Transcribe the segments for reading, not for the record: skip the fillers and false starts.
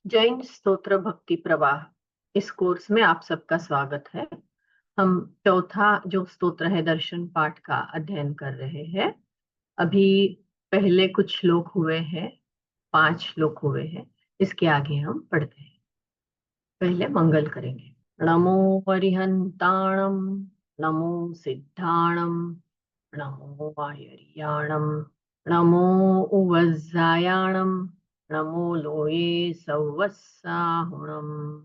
जैन स्तोत्र भक्ति प्रवाह इस कोर्स में आप सबका स्वागत है। हम चौथा जो स्तोत्र है दर्शन पाठ का अध्ययन कर रहे हैं। अभी पहले कुछ श्लोक हुए हैं, 5 श्लोक हुए हैं। इसके आगे हम पढ़ते हैं। पहले मंगल करेंगे। नमो परिहंताणम, नमो सिद्धाणम, नमो वायरियाणम, नमो उवज्जायाणम, नमो लोये सवस्साहुणम।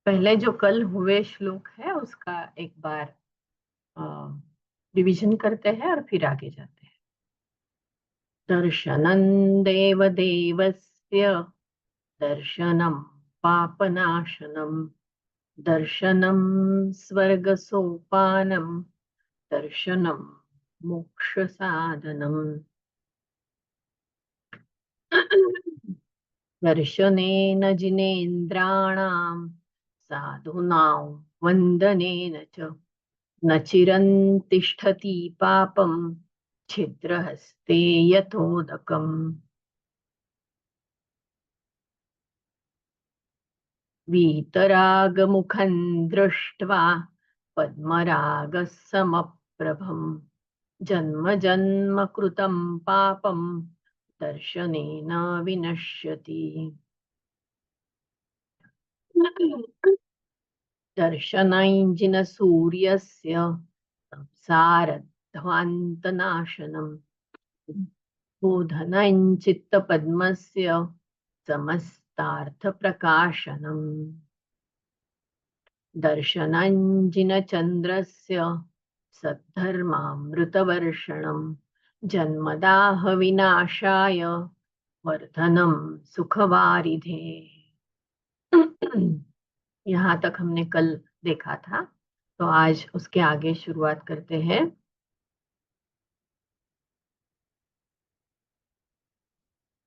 पहले जो कल हुए श्लोक है उसका एक बार रिवीजन करते हैं और फिर आगे जाते हैं। दर्शनं देवदेवस्य, दर्शनं पापनाशनं, दर्शनं स्वर्गसोपानं, दर्शनं मोक्षसाधनम्। दर्शनेन जिनेन्द्राणां, साधूनां वन्दनेन च न चिरन्तिष्ठति पापं, छिद्रहस्ते यथोदकम्। वीतरागमुखं दृष्ट्वा पद्मरागसमप्रभं, जन्म जन्म कृतं पापं दर्शनेन विनश्यति। दर्शनैञ्जिनसूर्यस्य संसारध्वान्तनाशनम्, बोधनञ्चित्तपद्मस्य समस्तार्थप्रकाशनम्। दर्शनञ्जिनचन्द्रस्य सद्धर्मामृतवर्षणम्, जन्मदाहविनाशाय वर्धनम सुखवारिधे। यहाँ तक हमने कल देखा था, तो आज उसके आगे शुरुआत करते हैं।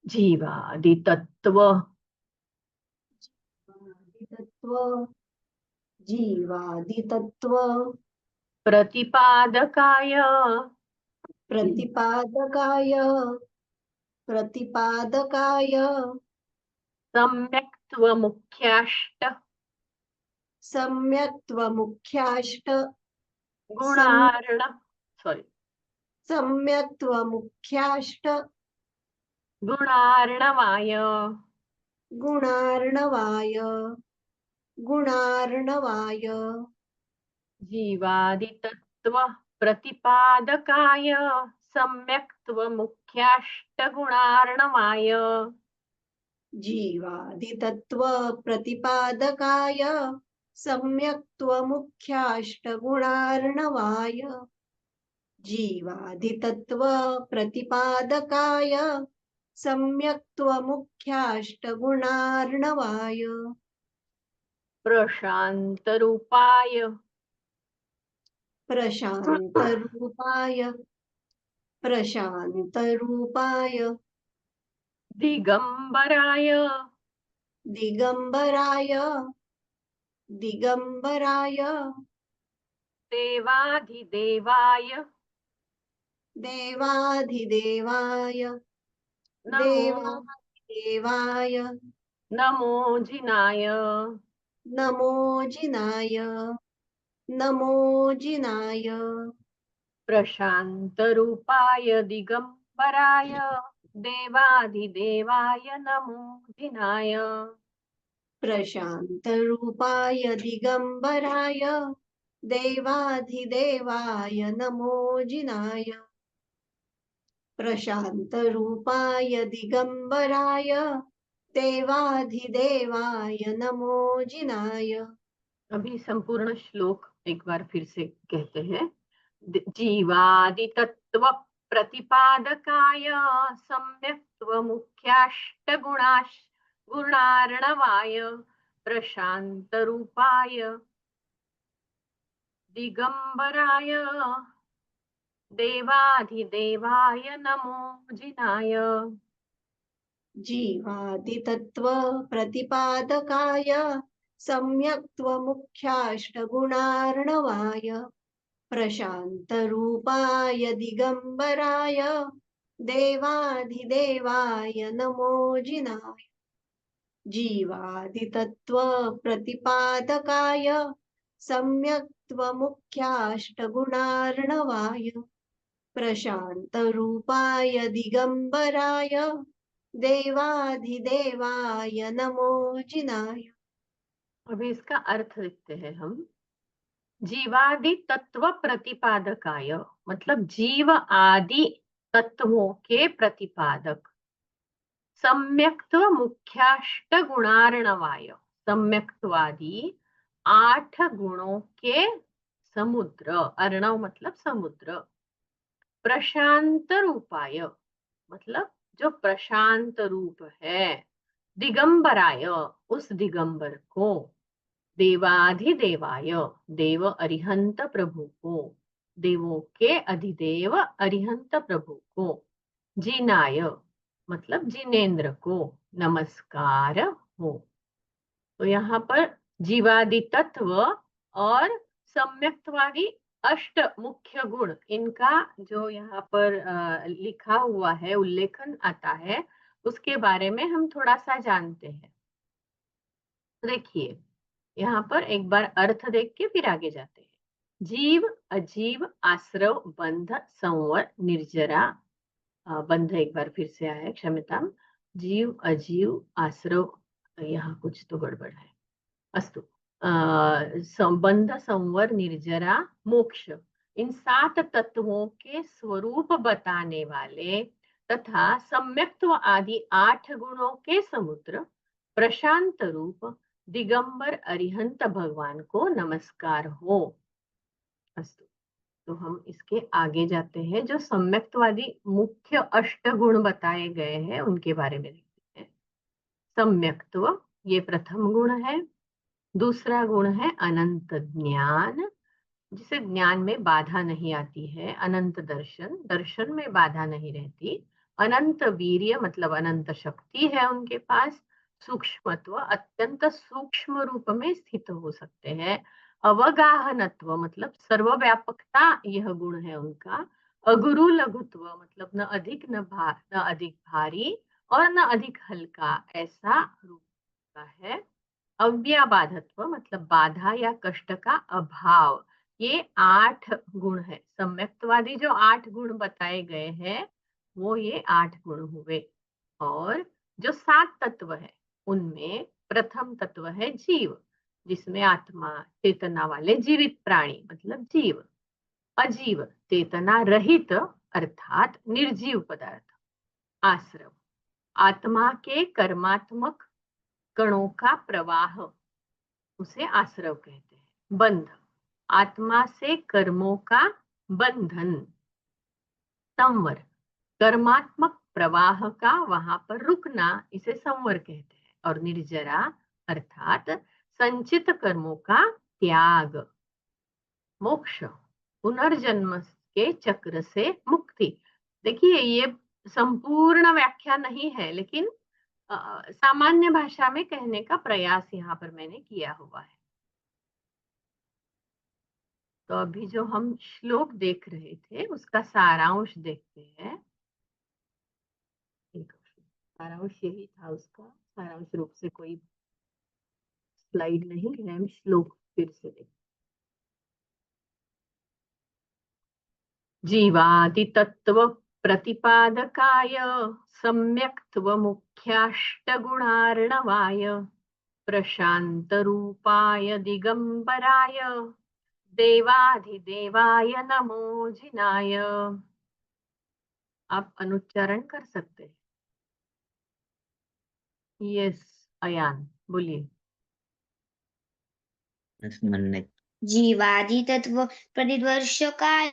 जीवादितत्व जीवादितत्व जीवादितत्व प्रतिपादकाय प्रतिपादकाय प्रतिपादकाय सम्यक्त्वमुख्याष्ट सम्यक्त्वमुख्याष्ट गुणार्ण सॉरी सम्यक्त्वमुख्याष्ट गुणार्णवाय गुणार्णवाय गुणार्णवाय जीवादितत्व प्रतिपादकाय सम्यक्त्वमुख्याष्ट गुणार्णवाय जीवादितत्व प्रतिपादकाय सम्यक्त्वमुख्याष्टगुणार्णवाय जीवादितत्व प्रतिपादकाय सम्यक्त्वमुख्याष्टगुणार्णवाय प्रशान्तरूपाय प्रशान्तरूपाय प्रशान्तरूपाय दिगंबराय दिगंबराय दिगंबराय देवाधिदेवाय देवाधिदेवाय नमो देवाधिदेवाय नमो जिनाय नमो जिनाय नमो जिनाय प्रशान्तरूपाय दिगंबराय देवाधिदेवाय नमो जिनाय प्रशान्तरूपाय दिगंबराय देवाधिदेवाय नमो जिनाय प्रशान्तरूपाय दिगंबराय देवाधिदेवाय नमो जिनाय। अभी संपूर्ण श्लोक एक बार फिर से कहते हैं। जीवादितत्व प्रतिपादकाय सम्यक्त्वमुख्याष्ट गुणार्णवाय प्रशान्तरूपाय दिगंबराय देवाधिदेवाय नमो जिनाय। जीवादितत्व प्रतिपादकाय सम्यक्त्वमुख्याष्टगुणार्णवाय प्रशान्तरूपाय दिगंबराय देवाधिदेवाय नमो जिनाय। जीवादितत्व प्रतिपादकाय सम्यक्त्वमुख्याष्टगुणार्णवाय प्रशान्तरूपाय दिगम्बराय देवाधिदेवाय नमो जिनाय। अभी इसका अर्थ लिखते हैं हम। जीवादि तत्व प्रतिपादकाय मतलब जीव आदि तत्वों के प्रतिपादक। सम्यक्त्व मुख्याष्ट गुणार्णवाय सम्यक्त्वादि 8 गुणों के समुद्र, अर्णव मतलब समुद्र। प्रशांत रूपाय मतलब जो प्रशांत रूप है। दिगंबराय उस दिगंबर को। देवाधिदेवाय देव अरिहंत प्रभु को, देवों के अधिदेव अरिहंत प्रभु को। जिनाय मतलब जिनेन्द्र को नमस्कार हो। तो यहाँ पर जीवादि तत्व और सम्यक्तवादी अष्ट मुख्य गुण, इनका जो यहाँ पर लिखा हुआ है, उल्लेखन आता है, उसके बारे में हम थोड़ा सा जानते हैं। देखिए यहाँ पर एक बार अर्थ देख के फिर आगे जाते हैं। जीव अजीव आश्रव बंध संवर निर्जरा। बंध एक बार फिर से आया, क्षम्यतां। जीव अजीव आश्रव, यहाँ कुछ तो गड़बड़ है। अस्तु। संबंध संवर निर्जरा मोक्ष, इन 7 तत्वों के स्वरूप बताने वाले तथा सम्यक्त्व आदि 8 गुणों के समुद्र प्रशांत रूप दिगंबर अरिहंत भगवान को नमस्कार हो। अस्तु। तो हम इसके आगे जाते हैं। जो सम्यक्तवादी मुख्य 8 गुण बताए गए हैं उनके बारे में देखते हैं। सम्यक्त्व ये प्रथम गुण है। दूसरा गुण है अनंत ज्ञान, जिसे ज्ञान में बाधा नहीं आती है। अनंत दर्शन, दर्शन में बाधा नहीं रहती। अनंत वीर्य मतलब अनंत शक्ति है उनके पास। सूक्ष्मत्व अत्यंत सूक्ष्म रूप में स्थित हो सकते हैं। अवगाहनत्व मतलब सर्वव्यापकता यह गुण है उनका। अगुरु लघुत्व मतलब न अधिक न अधिक भारी और न अधिक हल्का, ऐसा रूप का है। अव्याबाधत्व मतलब बाधा या कष्ट का अभाव। ये 8 गुण है। सम्यक्तवादी जो 8 गुण बताए गए हैं वो ये 8 गुण हुए। और जो 7 तत्व है उनमें प्रथम तत्व है जीव, जिसमें आत्मा चेतना वाले जीवित प्राणी मतलब जीव। अजीव चेतना रहित अर्थात निर्जीव पदार्थ। आश्रव आत्मा के कर्मात्मक कणों का प्रवाह, उसे आश्रव कहते हैं। बंध आत्मा से कर्मों का बंधन। संवर कर्मात्मक प्रवाह का वहां पर रुकना, इसे संवर कहते हैं। और निर्जरा अर्थात संचित कर्मों का त्याग। मोक्ष पुनर्जन्म के चक्र से मुक्ति। देखिए ये संपूर्ण व्याख्या नहीं है, लेकिन सामान्य भाषा में कहने का प्रयास यहाँ पर मैंने किया हुआ है। तो अभी जो हम श्लोक देख रहे थे उसका सारांश देखते हैं। सारांश यही था उसका। सारांश रूप से कोई स्लाइड नहीं है, हम श्लोक फिर से देखते। जीवादि तत्व प्रतिपादकाय सम्यक्त्व मुख्याष्ट गुणार्णवाय प्रशांत रूपाय दिगंबराय देवाधिदेवाय नमो जिनाय। आप अनुच्चारण कर सकते हैं। यस अयान बोलिए। जीवादि तत्व प्रतिवर्षकाय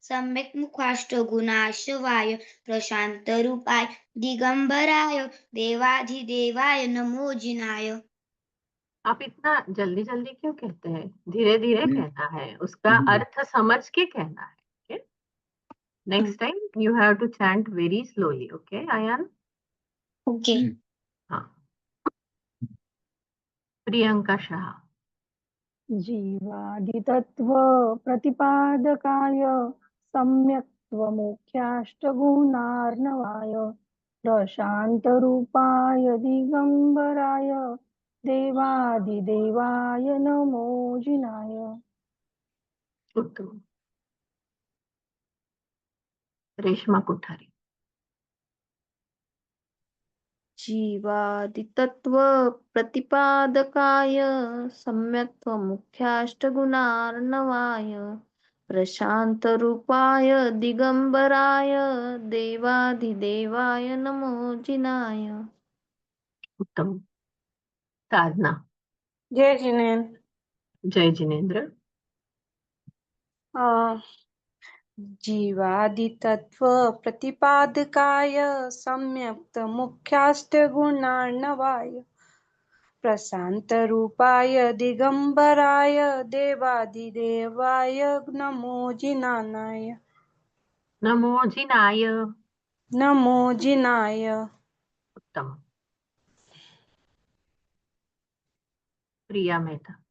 सम्यक मुखाष्ट गुणाश्रवाय प्रशांत रूपाय दिगंबराय देवाधिदेवाय नमो जिनाय। आप इतना जल्दी जल्दी क्यों कहते हैं? धीरे धीरे कहना है, उसका अर्थ समझ के कहना है। Next time you have to chant very slowly. Okay Aayan? Okay. हाँ, प्रियंका शाह। जीवादितत्व प्रतिपादकाय सम्यक्त्वमुख्याष्टगुणार्णवाय प्रशान्तरूपाय दिगम्बराय देवादिदेवाय नमो जिनाय। उत्तम। रेश्मा कोठारी। जीवादितत्व प्रतिपादकाय सम्यक्त्वमुख्याष्टगुणार्णवाय प्रशान्तरूपाय दिगम्बराय देवाधिदेवाय नमो जिनाय। उत्तम। साधना। जय जिनेन्द्र। जय जिनेन्द्र। जीवादितत्व प्रतिपादकाय सम्यक्तमुख्याष्टगुणार्णवाय प्रशान्तरूपाय दिगम्बराय देवादिदेवाय नमो जिनाय। नमो जिनाय। नमो जिनाय। उत्तम। प्रिया मेहता।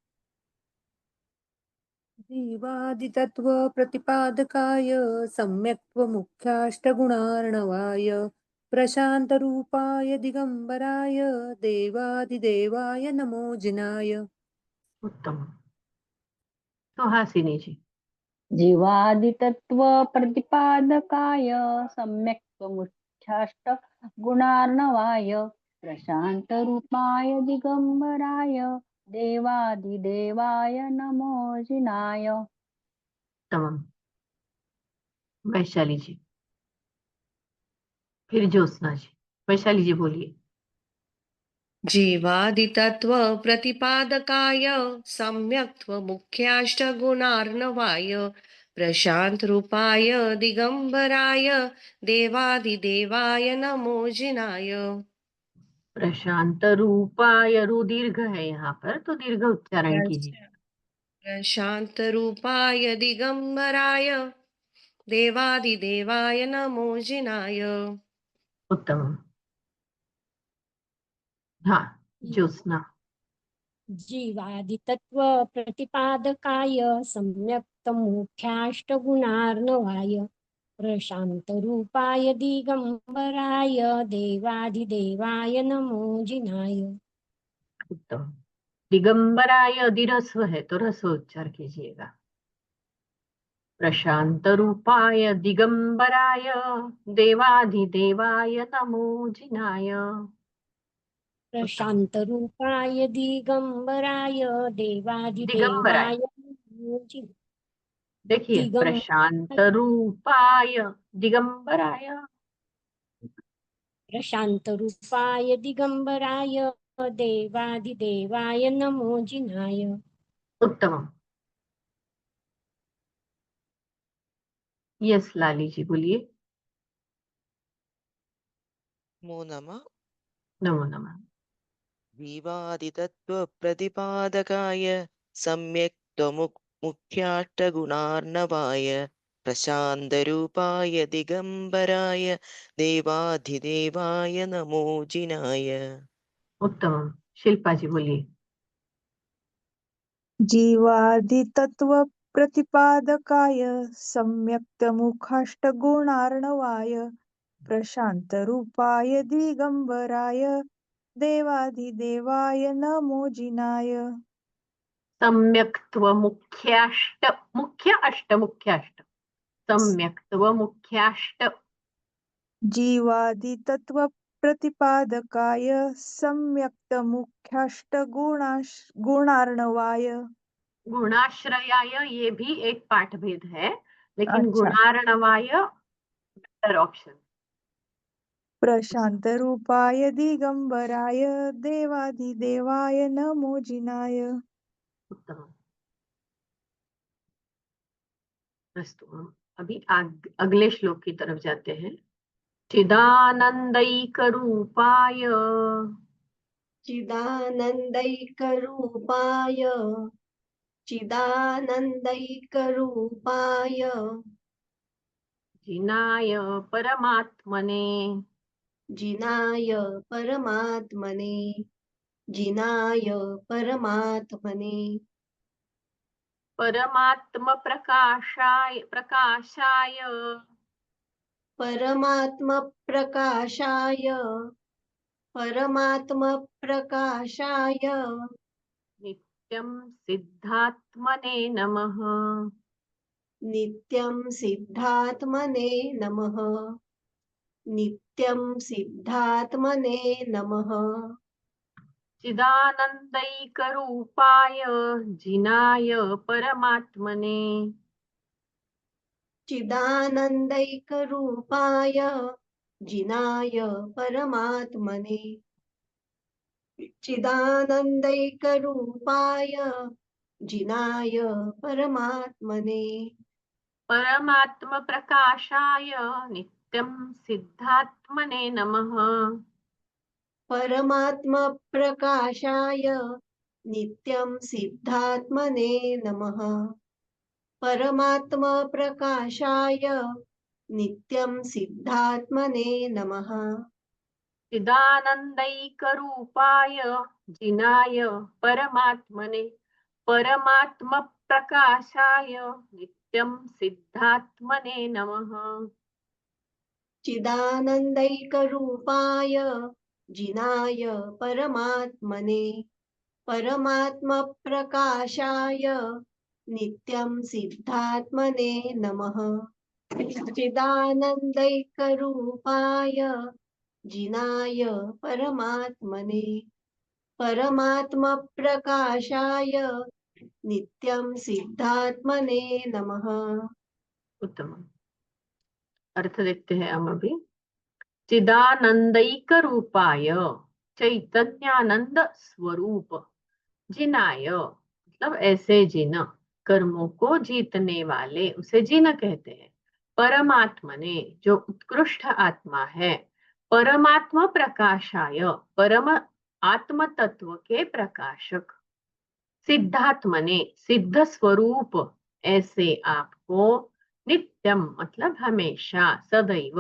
जीवादितत्व प्रतिपादकाय सम्यक्त्वमुख्याष्टगुणार्णवाय प्रशान्तरूपाय दिगम्बराय देवादिदेवाय नमो जिनाय। उत्तम। सुहासिनी जी। जीवादितत्व प्रतिपादकाय सम्यक्त्वमुख्याष्ट गुणार्णवाय प्रशान्तरूपाय दिगम्बराय देवादिदेवाय नमो जिनाय। उत्तम। वैशाली जी। फिर ज्योत्सना जी। वैशाली जी बोलिए। जीवादितत्व प्रतिपादकाय सम्यक्त्वमुख्याष्टगुणार्णवाय प्रशांत रूपाय दिगंबराय देवादिदेवाय नमो जिनाय। प्रशांत रूपाय, रू दीर्घ है यहाँ पर, तो दीर्घ उच्चारण कीजिए। प्रशांत रूपाय दिगंबराय देवादिदेवाय नमो जिनाय। उत्तम। हाँ, ज्योत्सना। जीवादितत्व प्रतिपादकाय सम्यक्तमुख्याष्टगुणार्णवाय प्रशान्तरूपाय दिगम्बराय देवाधिदेवाय नमो जिनाय। उत्तम। दिगंबराय दिरस्व है तो रस्व उच्चार कीजिएगा। प्रशांत रूपाय दिगंबराय देवाधिदेवाय नमो जिनाय। प्रशान्तरूपाय दिगम्बराय दिगंबराय, देवाधिदेवाय नमो देखिए, प्रशांत रूपाय दिगंबराय। प्रशान्तरूपाय दिगम्बराय देवाधिदेवाय नमो जिनाय। उत्तम। यस लाली जी बोलिए। नमो नमः। नमो नमः। जीवादितत्व प्रतिपादकाय सम्यक्त्वमुख्याष्टगुणार्णवाय प्रशान्तरूपाय दिगंबराय देवाधिदेवाय नमो जिनाय। उत्तम। शिल्पा जी बोलिए। जीवादितत्व प्रतिपादकाय सम्यक्तमुखाष्टगुणार्णवाय प्रशान्तरूपाय दिगम्बराय देवाधिदेवाय नमो जिनाय। सम्यक्त्व मुख्याष्ट, मुख्य अष्ट, मुख्याष्ट, सम्यक्त्व मुख्याष्ट। जीवादितत्व प्रतिपादकाय सम्यक्तमुख्याष्टगुणार्णवाय। गुणाश्रयाय ये भी एक पाठभेद है, लेकिन अच्छा। गुणार्णवाय बेटर ऑप्शन। प्रशान्तरूपाय दिगम्बराय देवाधिदेवाय नमो जिनाय। उत्तम। अस्तु, हम अभी अगले श्लोक की तरफ जाते हैं। चिदानंदैकरूपाय, चिदानन्दैकरूपाय चिदानन्दैकरूपाय जिनाय परमात्मने, जिनाय परमात्मने जिनाय परमात्मने परमात्म प्रकाशाय, प्रकाशाय परमात्मप्रकाशाय नित्यं सिद्धात्मने नमः। नित्यं सिद्धात्मने नमः। नित्यं सिद्धात्मने नमः। चिदानन्दैकरूपाय जिनाय परमात्मने। चिदानन्दैकरूपाय जिनाय परमात्मने। चिदानन्दैकरूपाय जिनाय परमात्मने। परमात्मप्रकाशाय नित्यं सिद्धात्मने नमः। परमात्मप्रकाशाय नित्यं सिद्धात्मने नमः। परमात्मप्रकाशाय नित्यं सिद्धात्मने नमः। चिदानन्दैकरूपाय जिनाय परमात्मने। परमात्मप्रकाशाय नित्यं सिद्धात्मने नमः। चिदानन्दैकरूपाय जिनाय परमात्मने। परमात्मप्रकाशाय नित्यं सिद्धात्मने नमः। चिदानन्दैकरूपाय जिनाय परमात्मने। परमात्मप्रकाशाय नित्यं सिद्धात्मने नमः। उत्तम। अर्थ देखते हैं हम अभी। चिदानंदैकरूपाय चैतन्यानंद स्वरूप जिनाय मतलब ऐसे जिन कर्मों को जीतने वाले उसे जिन कहते हैं। परमात्मने जो उत्कृष्ट आत्मा है। परमात्मा प्रकाशाय परम आत्म तत्व के प्रकाशक। सिद्धात्मने सिद्ध स्वरूप ऐसे आपको। नित्यम मतलब हमेशा सदैव।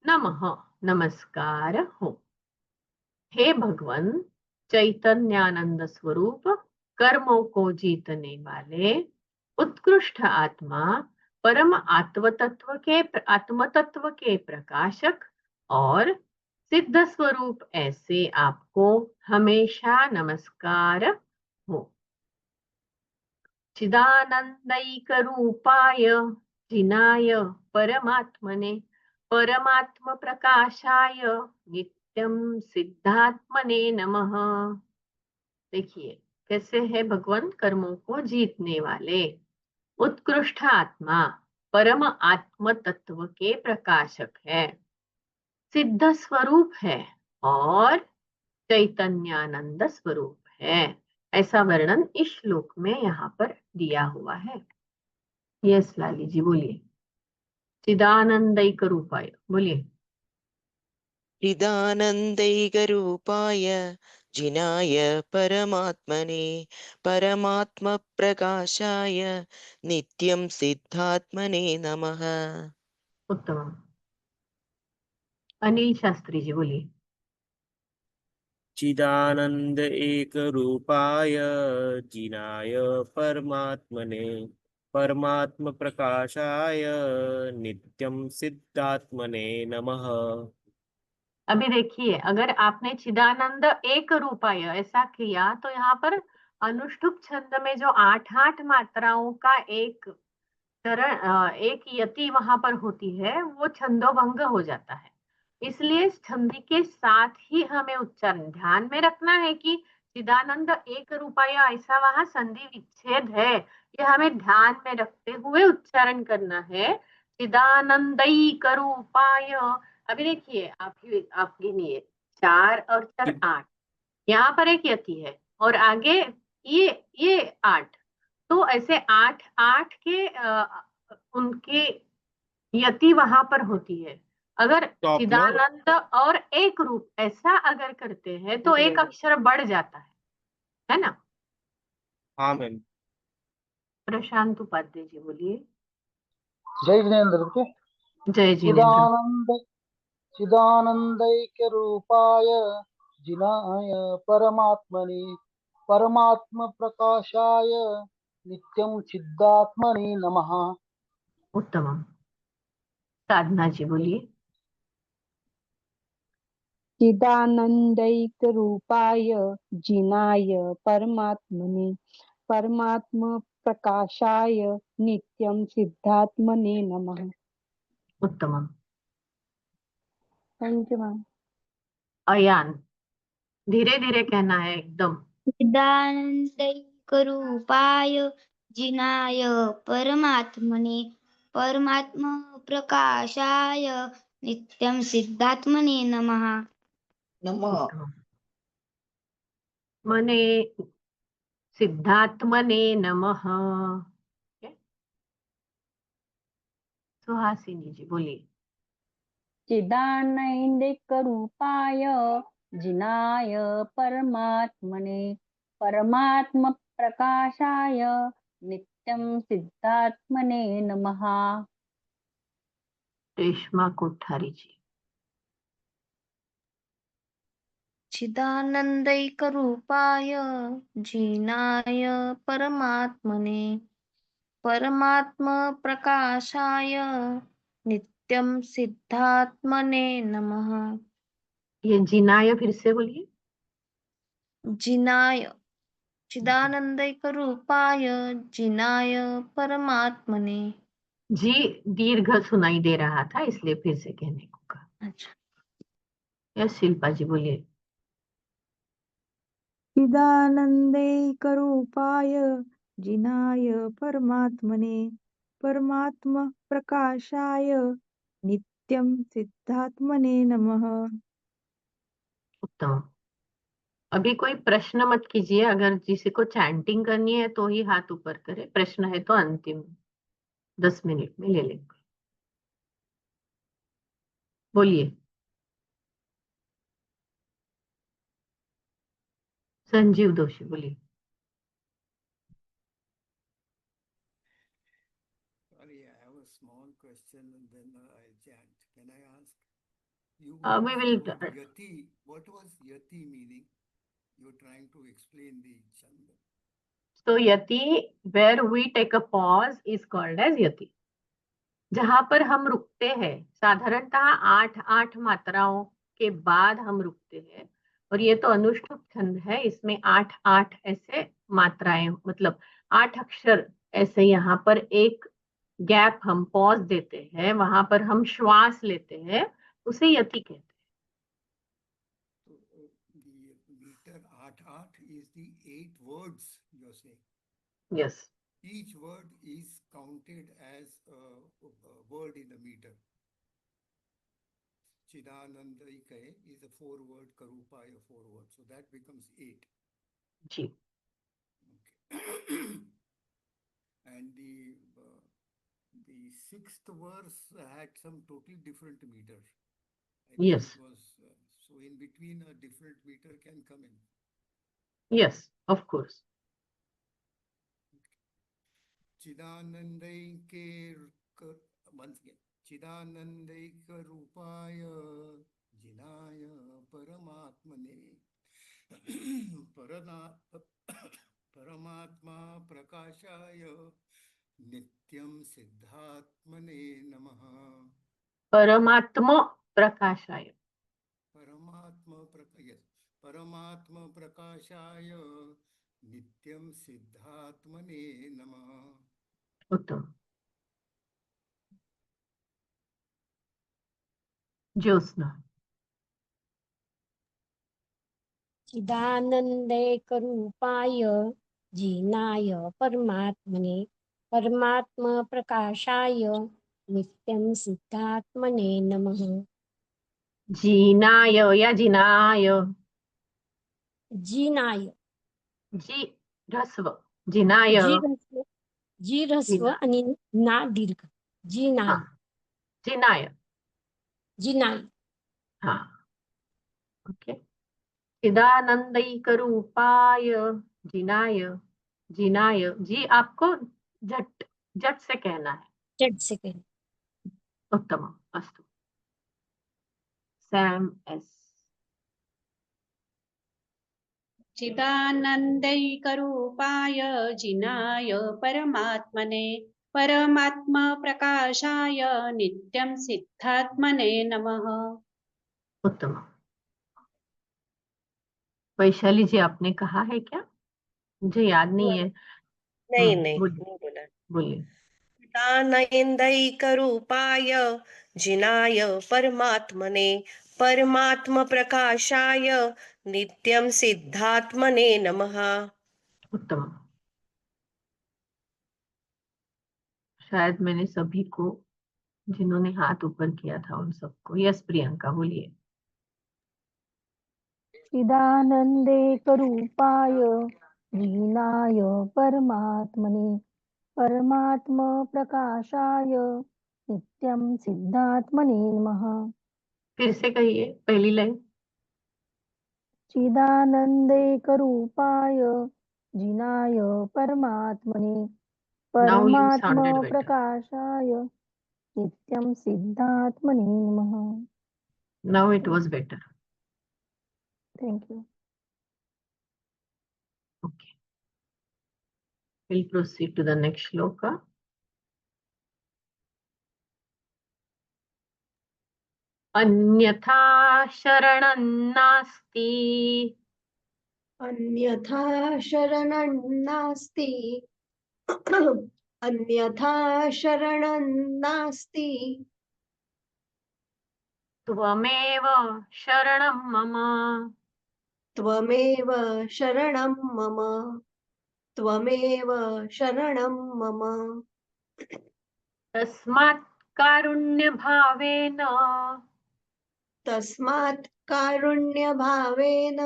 नमः नमस्कार हो। हे भगवान चैतन्यानंद स्वरूप कर्मों को जीतने वाले उत्कृष्ट आत्मा परम आत्म तत्व के प्रकाशक और सिद्ध स्वरूप ऐसे आपको हमेशा नमस्कार हो। चिदानंदैकरूपाय जिनाय परमात्मने। परमात्म प्रकाशाय नित्यं सिद्धात्मने नमः। देखिए कैसे है भगवान कर्मों को जीतने वाले उत्कृष्ट आत्मा परम आत्म तत्व के प्रकाशक है। सिद्ध स्वरूप है और चैतन्यानंद स्वरूप है। ऐसा वर्णन इस श्लोक में यहाँ पर दिया हुआ है। यस लाली जी बोलिए। चिदानंदैक रूपाय बोलिए। चिदानन्दैकरूपाय जिनाय परमात्मने। परमात्मप्रकाशाय नित्यं सिद्धात्मने नमः। उत्तम। अनिल शास्त्री जी बोलिए। चिदानंद एक रूपाय जिनाय परमात्मने। परमात्म प्रकाशाय नित्यं सिद्धात्मने नमः। अभी देखिए अगर आपने चिदानंद एक रूपाय ऐसा किया तो यहाँ पर अनुष्टुप छंद में जो 8 मात्राओं का एक एक यति वहां पर होती है वो छंदोभंग हो जाता है। इसलिए छंदी के साथ ही हमें उच्चारण ध्यान में रखना है कि चिदानंद एक रूपाय ऐसा वहां संधि विच्छेद है। ये हमें ध्यान में रखते हुए उच्चारण करना है। चिदानंदैक रूपाय। अभी देखिए आप गिनिए 4 और 4 8। यहाँ पर एक यति है और आगे ये 8। तो ऐसे 8 के उनके यति वहां पर होती है। अगर चिदानंद और एक रूप ऐसा अगर करते हैं तो एक अक्षर बढ़ जाता है ना। हाँ मैम। प्रशांत उपाध्याय जी बोलिए। जय जिनेन्द्र के। जय जिनेन्द्र। चिदानंदैक्य रूपाय जिनाय परमात्मने। परमात्म प्रकाशाय नित्यं सिद्धात्मने नमः। उत्तम। साधना जी बोलिए। चिदानन्दैकरूपाय जिनाय परमात्मने परमात्मप्रकाशाय नित्यं सिद्धात्मने नमः। उत्तमम्। Thank you ma'am. अयान, धीरे धीरे कहना है एकदम। चिदानन्दैकरूपाय जिनाय परमात्मने परमात्म प्रकाशाय नित्यं सिद्धात्मने नमः। उत्तमम्। मने सिद्धात्मने नमः। सुहासिनी जी बोलिए। चिदानन्दैकरूपाय जिनाय परमात्मने परमात्मप्रकाशाय नित्यं सिद्धात्मने नमः। रेशमा कोठारी जी। चिदानन्दैकरूपाय जिनाय परमात्मने परमात्मप्रकाशाय नित्यं सिद्धात्मने नमः। ये जिनाय फिर से बोलिए। जिनाय चिदानन्दैकरूपाय जिनाय परमात्मने। जी दीर्घ सुनाई दे रहा था इसलिए फिर से कहने को कहा। अच्छा, यस शिल्पा जी बोलिए। चिदानन्दैकरूपाय जिनाय परमात्मने परमात्मप्रकाशाय नित्यं सिद्धात्मने नमः। उत्तम। अभी कोई प्रश्न मत कीजिए, अगर किसी को चैंटिंग करनी है तो ही हाथ ऊपर करे, प्रश्न है तो अंतिम 10 मिनट में ले लेंगे। बोलिए। संजीव दोषी बोलिए। Sorry, I have a small question and then I'll chant. Can I ask? You We used will the word yati. What was yati meaning? You're trying to explain the chanda. so yati, where we take a pause is called as yati. जहां पर हम रुकते हैं, साधारणतः 8 मात्राओं के बाद हम रुकते हैं, और ये तो अनुष्ठुप छंद है, इसमें 8 ऐसे मात्राएं, मतलब 8 अक्षर ऐसे, यहाँ पर एक गैप हम पॉज देते हैं, वहां पर हम श्वास लेते हैं, उसे यति कहते हैं। So the meter 8 is the 8 words you're saying. Yes. Each word is counted as a word in the meter. Chidanandayikaye is a 4-word, Karupaya 4 words, so that becomes 8. Ji. Okay. And the 6th verse had some totally different meter. Yes. It was, so in between a different meter can come in. Yes, of course. Chidanandayike once again. Chidanandayika rupaya jinaya paramatmane paramatma prakashaya nityam siddhatmane namaha. परमात्मा प्रकाशाय. परमात्मा प्रकाशाय नित्यं सिद्धात्मने नमः. उत्तम. ज्योत्स्ना. चिदानन्दैकरूपाय जिनाय परमात्मने परमात्मप्रकाशाय नित्यं सिद्धात्मने नमः। जीनाय या जिनाय? जिनाय. जी ह्रस्व. जिनाय. जी ह्रस्व आणि ना दीर्घ. जिनाय. हाँ. जिनाय. जिनाय. हाँ. ओके. चिदानंदैकरूपाय जिनाय. जिनाय जी आपको झट से कहना है. झट से कहना. उत्तमम्. अस्तु. Sam S. चिदानन्दैकरूपाय जिनाय परमात्मने परमात्मप्रकाशाय नित्यं सिद्धात्मने नमः. उत्तमम्. वैशाली जी, आपने कहा है क्या? मुझे याद नहीं है। नहीं नहीं बोलिए नहीं बोला। बोलिए। दानयेन्दैकरूपाय जिनाय परमात्मने परमात्म प्रकाशाय नित्यं सिद्धात्मने नमः। उत्तम। शायद मैंने सभी को, जिन्होंने हाथ ऊपर किया था उन सबको। यस प्रियंका, बोलिए। चिदानन्देकरूपाय लीनाय परमात्मने परमात्मप्रकाशाय नित्यं सिद्धात्मने नमः। फिर से कहिए पहली लाइन। चिदानन्देकरूपाय जिनाय परमात्मने नाउ यू साउंडेड बेटर। परमात्मप्रकाशाय नित्यं सिद्धात्मने नमः। Now it was better. Thank you. Okay, we'll proceed to the next shloka. अन्यथा शरणं नास्ति अन्यथा शरणं नास्ति अन्यथा शरणं नास्ति त्वमेव शरणं मम त्वमेव शरणं मम त्वमेव शरणं मम तस्मात् कारुण्यभावेन तस्मात् कारुण्यभावेन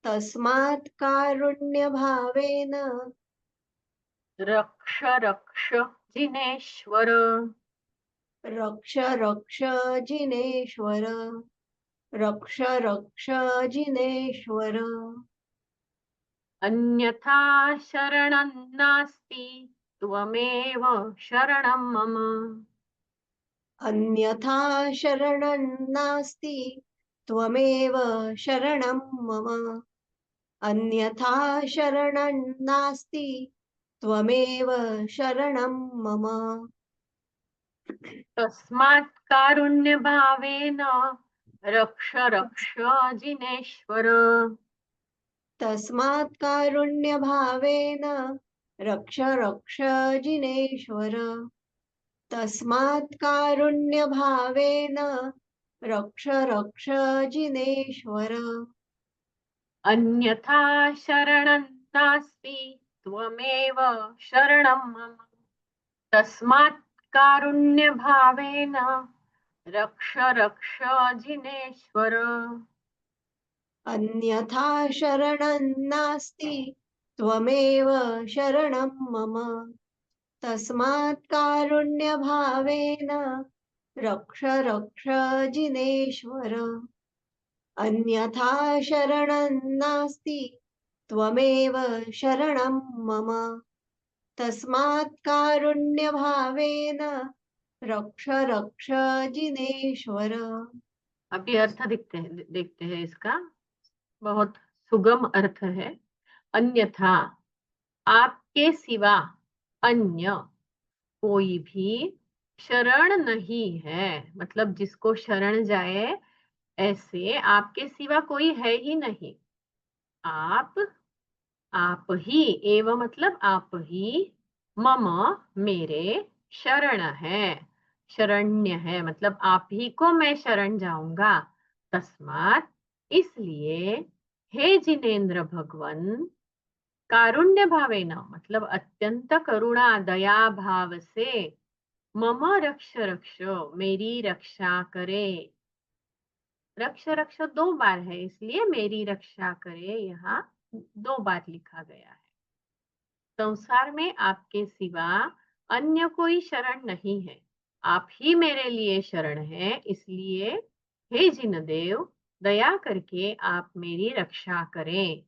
तस्मात् कारुण्यभावेन रक्ष रक्ष जिनेश्वर रक्ष रक्ष जिनेश्वर रक्ष रक्ष जिनेश्वर अन्यथा शरणं नास्ति त्वमेव शरणं मम अन्यथा शरणं नास्ति त्वमेव शरणं मम अन्यथा शरणं नास्ति त्वमेव शरणं मम तस्मात् कारुण्यभावेन रक्ष रक्ष जिनेश्वर तस्मात् कारुण्यभावेन रक्ष रक्ष जिनेश्वर तस्मात् कारुण्यभावेन रक्ष रक्ष जिनेश्वर अन्यथा शरणं नास्ति त्वमेव शरणं मम तस्मात् कारुण्यभावेन रक्ष रक्ष जिनेश्वर अन्यथा शरणं नास्ति त्वमेव शरणं मम तस्मात् कारुण्यभावेन रक्ष रक्ष जिनेश्वर अन्यथा शरणं नास्ति त्वमेव शरणं मम तस्मात् कारुण्यभावेन रक्ष रक्ष जिनेश्वर। अभी अर्थ देखते हैं इसका। बहुत सुगम अर्थ है। अन्यथा, आपके सिवा अन्य कोई भी शरण नहीं है। मतलब जिसको शरण जाए, ऐसे आपके सिवा कोई है ही नहीं। आप ही, एव मतलब आप ही, मम मेरे, शरण है, शरण्य है, मतलब आप ही को मैं शरण जाऊंगा। तस्मात् इसलिए, हे जिनेन्द्र भगवन, कारुण्य भावेन मतलब अत्यंत करुणा दया भाव से, मम रक्ष रक्ष मेरी रक्षा करे। रक्ष रक्ष 2 बार है, इसलिए मेरी रक्षा करे यहाँ 2 बार लिखा गया है। संसार में आपके सिवा अन्य कोई शरण नहीं है। आप ही मेरे लिए शरण है, इसलिए हे जिनदेव, दया करके आप मेरी रक्षा करें।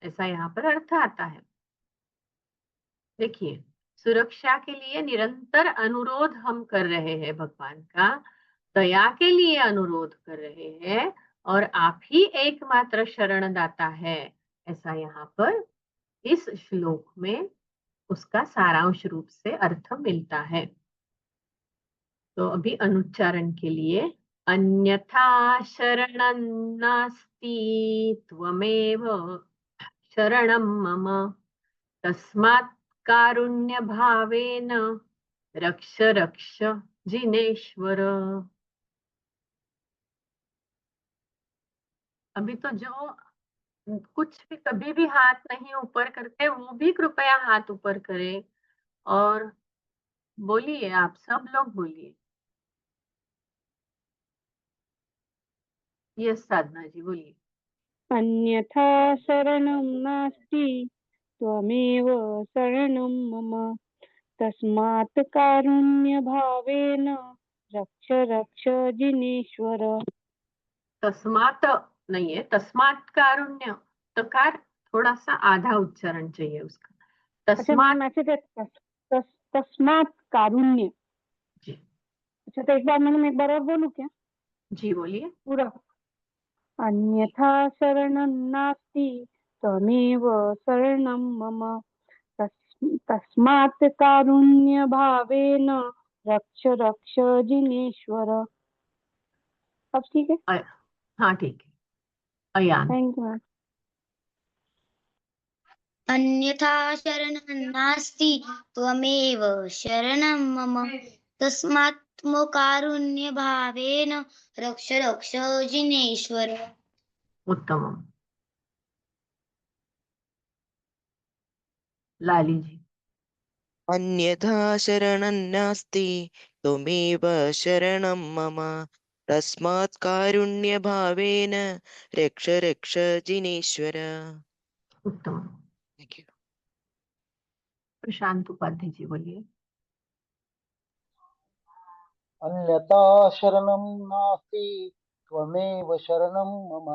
ऐसा यहाँ पर अर्थ आता है। देखिए, सुरक्षा के लिए निरंतर अनुरोध हम कर रहे हैं भगवान का, दया के लिए अनुरोध कर रहे हैं, और आप ही एकमात्र शरणदाता है। ऐसा यहाँ पर इस श्लोक में उसका सारांश रूप से अर्थ मिलता है। तो अभी अनुच्चारण के लिए अन्यथा शरणं नास्ति त्वमेव शरणं मम तस्मात् कारुण्यभावेन रक्ष रक्ष जिनेश्वर। अभी तो जो कुछ भी कभी भी हाथ नहीं ऊपर करते वो भी कृपया हाथ ऊपर करें और बोलिए, आप सब लोग बोलिए। यस साधना जी बोलिए। अन्यथा शरणं नास्ति त्वमेव शरणं मम तस्मात् कारुण्यभावेन रक्ष रक्ष जिनेश्वर। तस्मात नहीं है, तस्मात कारुण्य, तकार थोड़ा सा आधा उच्चारण चाहिए उसका। अच्छा तस्मात मैम ऐसे तस्मात् कारुण्य। जी अच्छा तो एक बार मैडम एक बार और बोलूं क्या जी बोलिए। पूरा? अन्यथा शरणं नास्ति त्वमेव शरणं मम तस्मात् कारुण्यभावेन रक्ष रक्ष जिनेश्वर। अब ठीक है? हाँ ठीक है। अयान। Thank you ma'am. अन्यथा शरणं नास्ति त्वमेव शरणं मम तस्मात् कारुण्यभावेन रक्ष रक्ष जिनेश्वर। उत्तम। लाली जी। अन्यथा शरणं नास्ति त्वमेव शरणं मम तस्मात् कारुण्यभावेन रक्ष रक्ष जिनेश्वर। उत्तम। Thank you. प्रशांत उपाध्याय जी बोलिए। अन्यथा शरणं नास्ति त्वमेव शरणं मम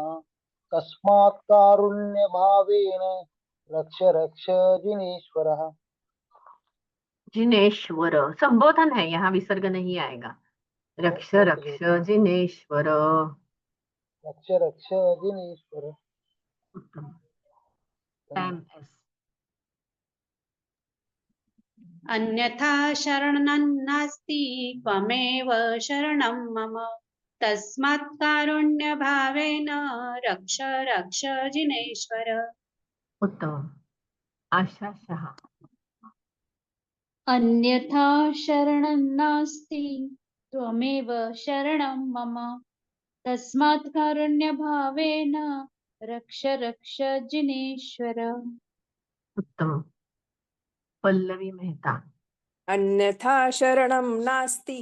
तस्मात् कारुण्यभावेन रक्ष रक्ष जिनेश्वरः। जिनेश्वर संबोधन है, यहाँ विसर्ग नहीं आएगा। रक्ष रक्ष जिनेश्वर। रक्ष रक्ष जिनेश्वर। उत्तम। Sam S. अन्यथा शरणं नास्ति त्वमेव शरणं मम तस्मात् कारुण्यभावेन रक्ष रक्ष जिनेश्वर। उत्तम। आशा शाह। अन्यथा शरणं नास्ति त्वमेव शरणं मम तस्मात् कारुण्यभावेन रक्ष रक्ष जिनेश्वर। उत्तम। पल्लवी मेहता। अन्यथा शरणं नास्ति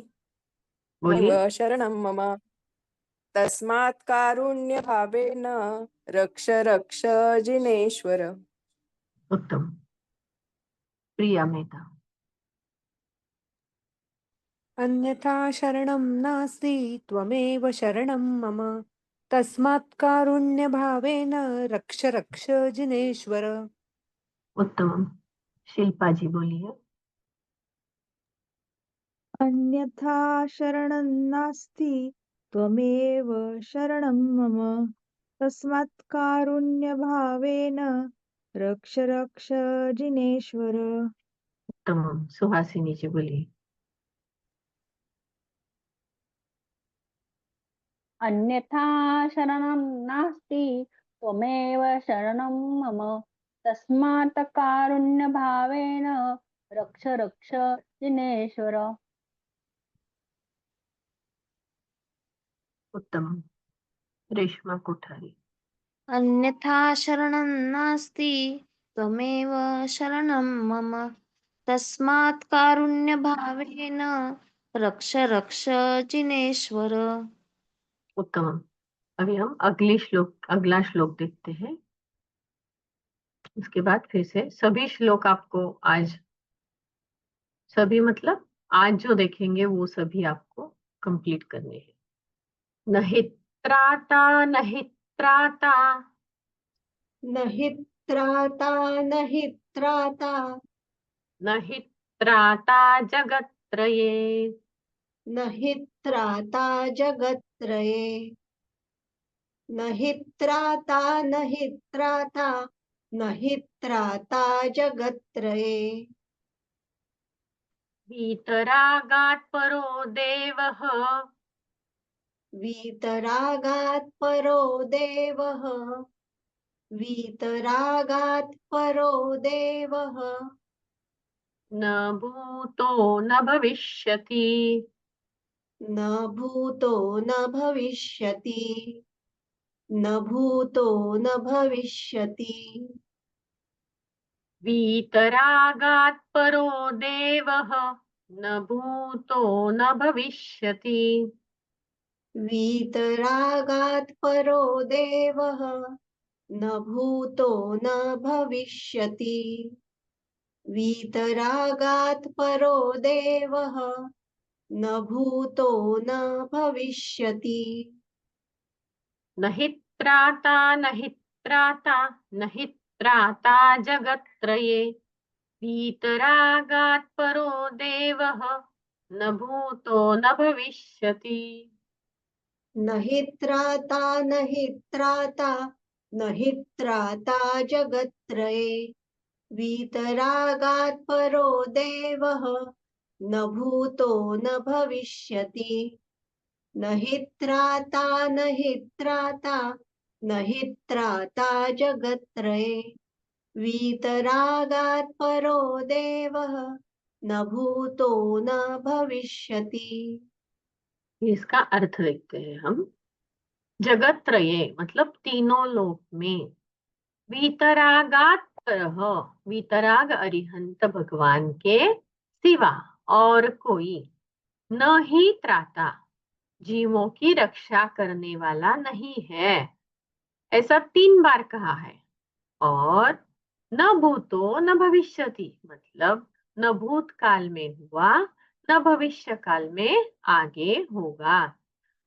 बोलिए। त्वमेव शरणं मम तस्मात् कारुण्यभावेन रक्ष रक्ष जिनेश्वर। उत्तम। प्रिया मेहता। अन्यथा शरणं नास्ति त्वमेव शरणं मम तस्मात् कारुण्यभावेन रक्ष रक्ष जिनेश्वर। उत्तम। शिल्पा जी बोलिए। अन्यथा शरणं नास्ति त्वमेव शरणं मम तस्मात् कारुण्यभावेन रक्ष रक्ष जिनेश्वर। उत्तम। सुहासिनी जी बोलिए। अन्यथा शरणं नास्ति त्वमेव शरणं मम तस्मात् कारुण्यभावेन रक्ष रक्ष जिनेश्वर। उत्तम। रेश्मा कोठारी। अन्यथा शरणं नास्ति त्वमेव शरणं मम तस्मात् कारुण्यभावेन रक्ष रक्ष जिनेश्वर। उत्तम। अभी हम अगला श्लोक देखते हैं। उसके बाद फिर से सभी श्लोक आपको आज, सभी मतलब आज जो देखेंगे वो सभी आपको कंप्लीट करने हैं। नहि त्राता नहि त्राता नहि त्राता नहि त्राता नहि त्राता जगत्त्रये नहि त्राता जगत्त्रये नहि त्राता नहि त्राता नहि त्राता जगत्त्रये। वीतरागात् परो देवः वीतरागात् परो देवः वीतरागात् परो देवः न भूतो न भविष्यति न भूतो न भविष्यति न भूतो न भविष्यति वीतरागात् परो देवः न भूतो न भविष्यति वीतरागात् परो देवः न भूतो न भविष्यति वीतरागात् परो देवः न भूतो न भविष्यति न हि त्राता न हि त्राता न हि त्राता जगत्त्रये वीतरागात् परो देवः न भूतो न भविष्यति न हि त्राता न हि त्राता न हि त्राता जगत्त्रये वीतरागात् परो देवः न भूतो न भविष्यति न हि त्राता न हि त्राता न हि त्राता जगत्त्रये वीतरागात् परो देवः न भूतो न भविष्यति। इसका अर्थ देखते हैं हम। जगत त्रये मतलब तीनों लोक में, वीतरागात परः वीतराग अरिहंत भगवान के सिवा और कोई न ही त्राता जीवों की रक्षा करने वाला नहीं है, ऐसा 3 बार कहा है। और न भूतो न भविष्यति मतलब न भूतकाल में हुआ न भविष्य काल में आगे होगा।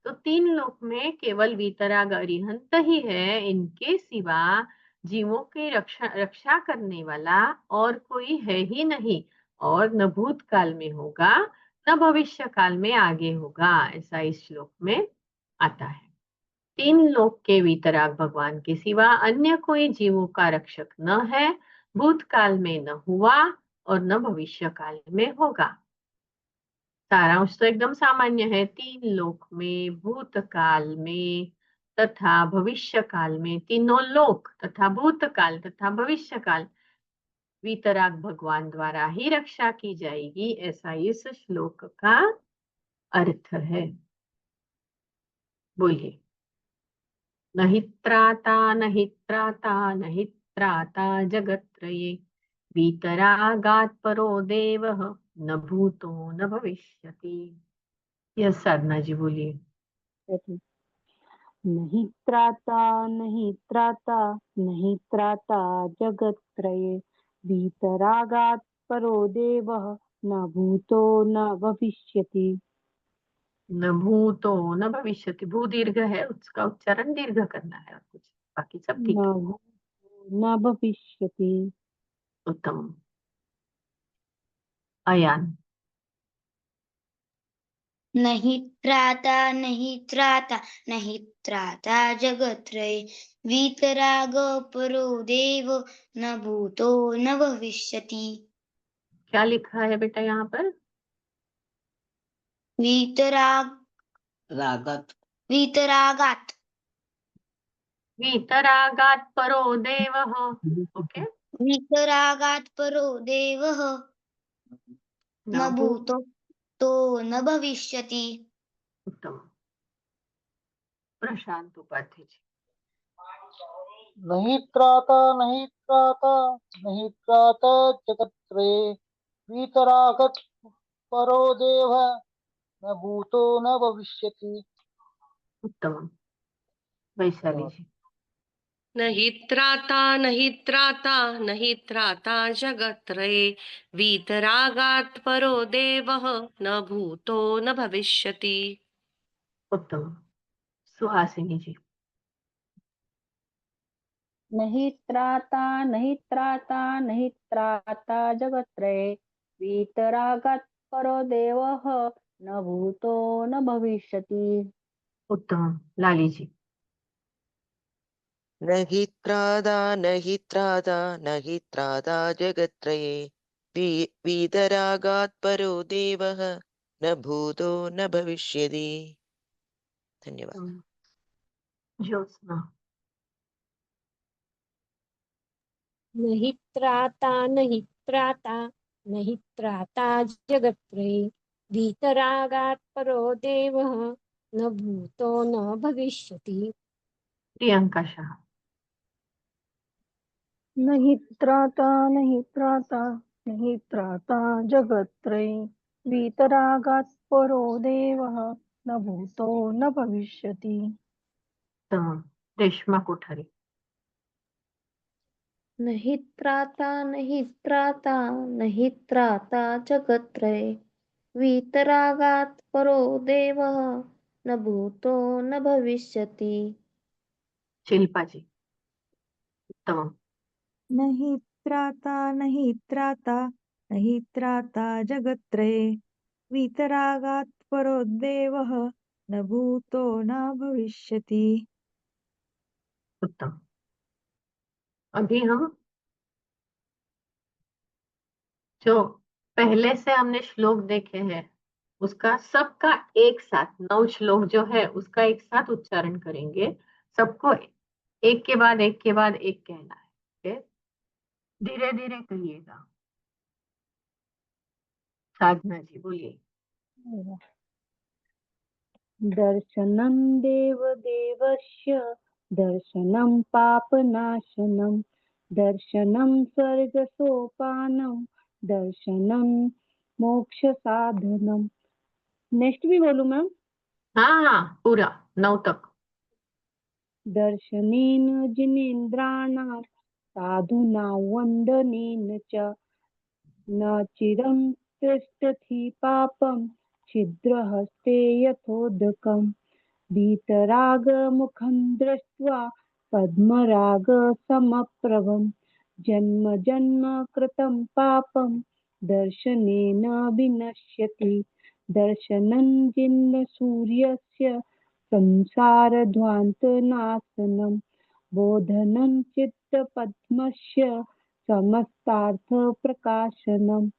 तो 3 लोक में केवल वीतराग अरिहंत ही है, इनके सिवा जीवों की रक्षा करने वाला और कोई है ही नहीं, और न भूतकाल में होगा न भविष्य काल में आगे होगा, ऐसा इस श्लोक में आता है। 3 लोक के वीतराग भगवान के सिवा अन्य कोई जीवों का रक्षक न है, भूतकाल में न हुआ और न भविष्य काल में होगा। सारांश तो एकदम सामान्य है। 3 लोक में, भूतकाल में तथा भविष्य काल में, तीनों लोक तथा भूतकाल तथा भविष्य काल वीतराग भगवान द्वारा ही रक्षा की जाएगी, ऐसा इस श्लोक का अर्थ है। बोलिए। नहि त्राता नहि त्राता नहि त्राता जगत्त्रये वीतरागात् परो देवः न भूतो न भविष्यति। यस साधना जी बोलिए। नहीं त्राता नहीं त्राता नहीं त्राता जगत्त्रये वीतरागात् परो देवः न भूतो न भविष्यति। न भूतो न भविष्यति, भू दीर्घ है, उसका उच्चारण दीर्घ करना है, और कुछ बाकी सब ठीक है। न भविष्यति। उत्तम। अयान। नहीं त्राता नहीं त्राता नहीं त्राता जगत्त्रये वीतराग परो देव न भूतो न भविष्यति। क्या लिखा है बेटा यहाँ पर? वीतरागात् वीतरागात् परो देवः। ओके। वीतरागात् परो देवः न भूतो तो न भविष्यति। उत्तम। प्रशांत उपाध्याय जी। नहि त्राता नहि त्राता नहि त्राता जगत्त्रये वीतरागत् परो देवः न भूतो न भविष्यति। उत्तम। वैशाली जी। नहि त्राता नहि त्राता नहि त्राता जगत्त्रये वीतरागात् परो देवः न भूतो न भविष्यति। उत्तम। सुहासिनी जी। नहीं त्राता नहीं त्राता नहीं त्राता जगत्त्रये वीतरागात् परो देवः न भूतो न भविष्यति। उत्तम। लाली जी। नहि त्राता नहि त्राता नहि त्राता जगत्त्रये वीतरागात् परो देवः न भूतो न भविष्यति। धन्यवाद. ज्योत्स्ना. नहि त्राता जगत्त्रये वीतरागात् परो देवः न भूतो न भविष्यति. प्रियंका शाह. नहि त्राता नहि त्राता जगत्त्रये वीतरागात् परो देवः न भूतो न भविष्यति. उत्तमम्. रेश्मा कोठारी. नहि त्राता जगत्त्रये वीतरागात् परो देवः न भूतो न भविष्यति. शिल्पा जी. उत्तमम्. नहि त्राता जगत्त्रये वीतरागात् परो देवः न भूतो न भविष्यति. उत्तम. अभी हम जो पहले से हमने श्लोक देखे हैं उसका सबका एक साथ 9 श्लोक जो है उसका एक साथ उच्चारण करेंगे. सबको एक के बाद एक के बाद एक कहना है. धीरे धीरे कहिएगा. साधना जी बोलिए. दर्शनं देवदेवस्य दर्शनं पापनाशनं दर्शनं स्वर्गसोपानं दर्शनं मोक्षसाधनं. नेक्स्ट भी बोलूं मैम? हाँ पूरा 9 तक. दर्शनेन जिनेन्द्राणां साधूनां वन्दनेन च न चिरं तिष्ठति पापं छिद्रहस्ते यथोदकम्. वीतरागमुखं दृष्ट्वा पद्मरागसमप्रभं जन्म जन्म कृतं पापं दर्शनेन विनश्यति. दर्शनं जिनसूर्यस्य संसारध्वान्तनाशनं बोधनं चित्तपद्मस्य समस्तार्थप्रकाशनं.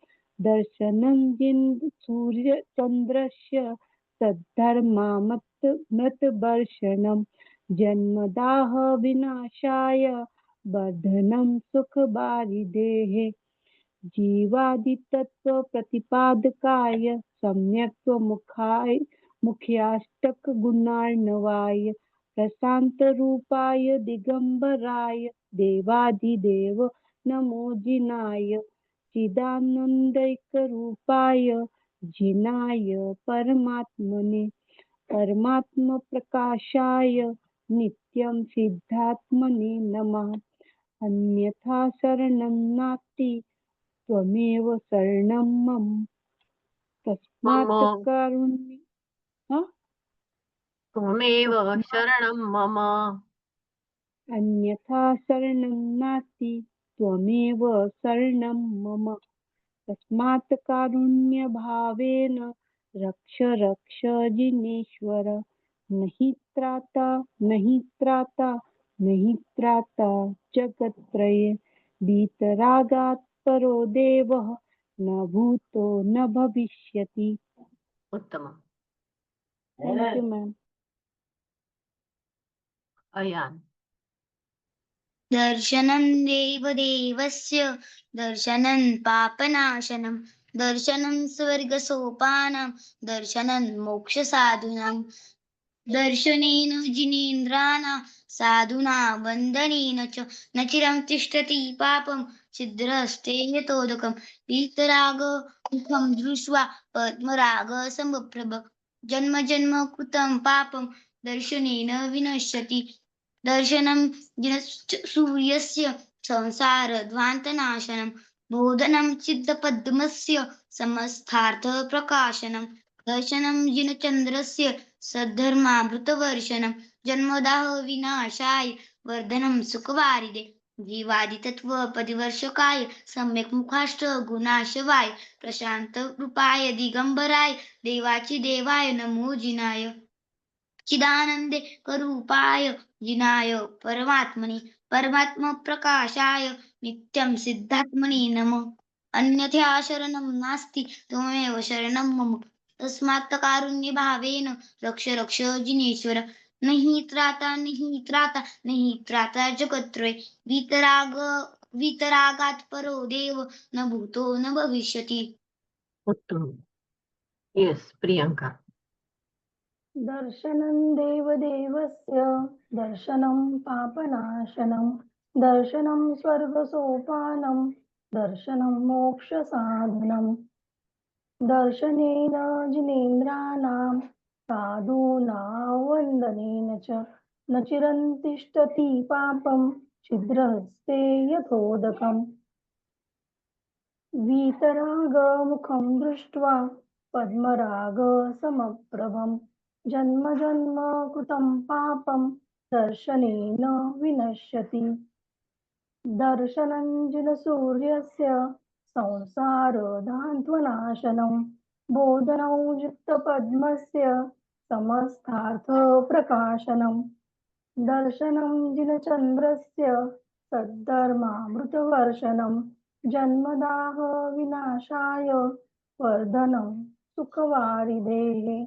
दर्शनं सूर्यचन्द्रस्य सद्धर्मामृतवर्षणं जन्मदाह विनाशाय वर्धनं सुखवारिधेः. जीवादितत्त्वप्रतिपादकाय सम्यक्त्वमुख्याष्टकगुणार्णवाय प्रशान्तरूपाय दिगम्बराय देवादिदेव नमो जिनाय चिदानन्दैकरूपाय जिनाय परमात्मने परमात्मप्रकाशाय नित्यं सिद्धात्मने नमः. अन्यथा शरणं नास्ति त्वमेव शरणं मम तस्मात् कारुण्य. त्वमेव शरणं मम. अन्यथा शरणं नास्ति त्वमेव शरणं मम तस्मात् कारुण्यभावेन रक्ष रक्ष जिनेश्वर. नहि त्राता जगत्त्रये वीतरागात् परो देवः न भूतो न भविष्यति. उत्तमम्. Thank you ma'am. अयान. दर्शनं देवदेवस्य दर्शनं पापनाशनं दर्शनं स्वर्गसोपानं दर्शनं मोक्षसाधूनां दर्शनेन जिनेन्द्राणां साधूनां वन्दनेन च न चिरं तिष्ठति पापं छिद्रहस्ते यतोदकं. वीतरागमुखं दृष्ट्वा पद्मरागसमप्रभ जन्म जन्म कृतं पापं दर्शनेन विनश्यति. दर्शनं सूर्यस्य संसारध्वान्तनाशनं बोधनं चित्तपद्मस्य समस्तार्थप्रकाशनं दर्शनं जिनचन्द्रस्य सद्धर्मामृतवर्षणं जन्मदाह विनाशाय वर्धनं सुखवारिधे जीवादितत्त्वपरिवर्षकाय सम्यक् मुखाष्ट गुणाशवाय प्रशांत रूपाय दिगंबराय देवाची देवाय नमो जिनाय चिदानंदे करूपाय जिनाय परमात्मने परमात्म प्रकाशाय नित्यं सिद्धात्मने नमः. अन्यथा शरणं नास्ति त्वमेव शरणं मम तस्मात् कारुण्य भावेन रक्ष रक्ष जिनेश्वर. नहि त्राता जगत्त्रये वीतरागात् परो देव न भूतो न भविष्यति. उत्तम. यस, प्रियंका. दर्शनं देवदेवस्य दर्शनं पापनाशनं दर्शनं स्वर्गसोपानं दर्शनं मोक्षसाधनं दर्शनेन जिनेन्द्राणां साधूनां वन्दनेन च न चिरन्तिष्ठति पापं छिद्रहस्ते यथोदकम् वीतरागमुखं दृष्ट्वा पद्मरागसमप्रभं जन्म जन्म कृतं पापं दर्शनेन विनश्यति दर्शनञ्जनसूर्यस्य संसारधान्त्वनाशनं बोधनं चित्तपद्मस्य समस्तार्थप्रकाशनं दर्शनं जिनचन्द्रस्य सद्धर्मामृतवर्षनं जन्मदाह विनाशाय वर्धनं सुखवारिधेः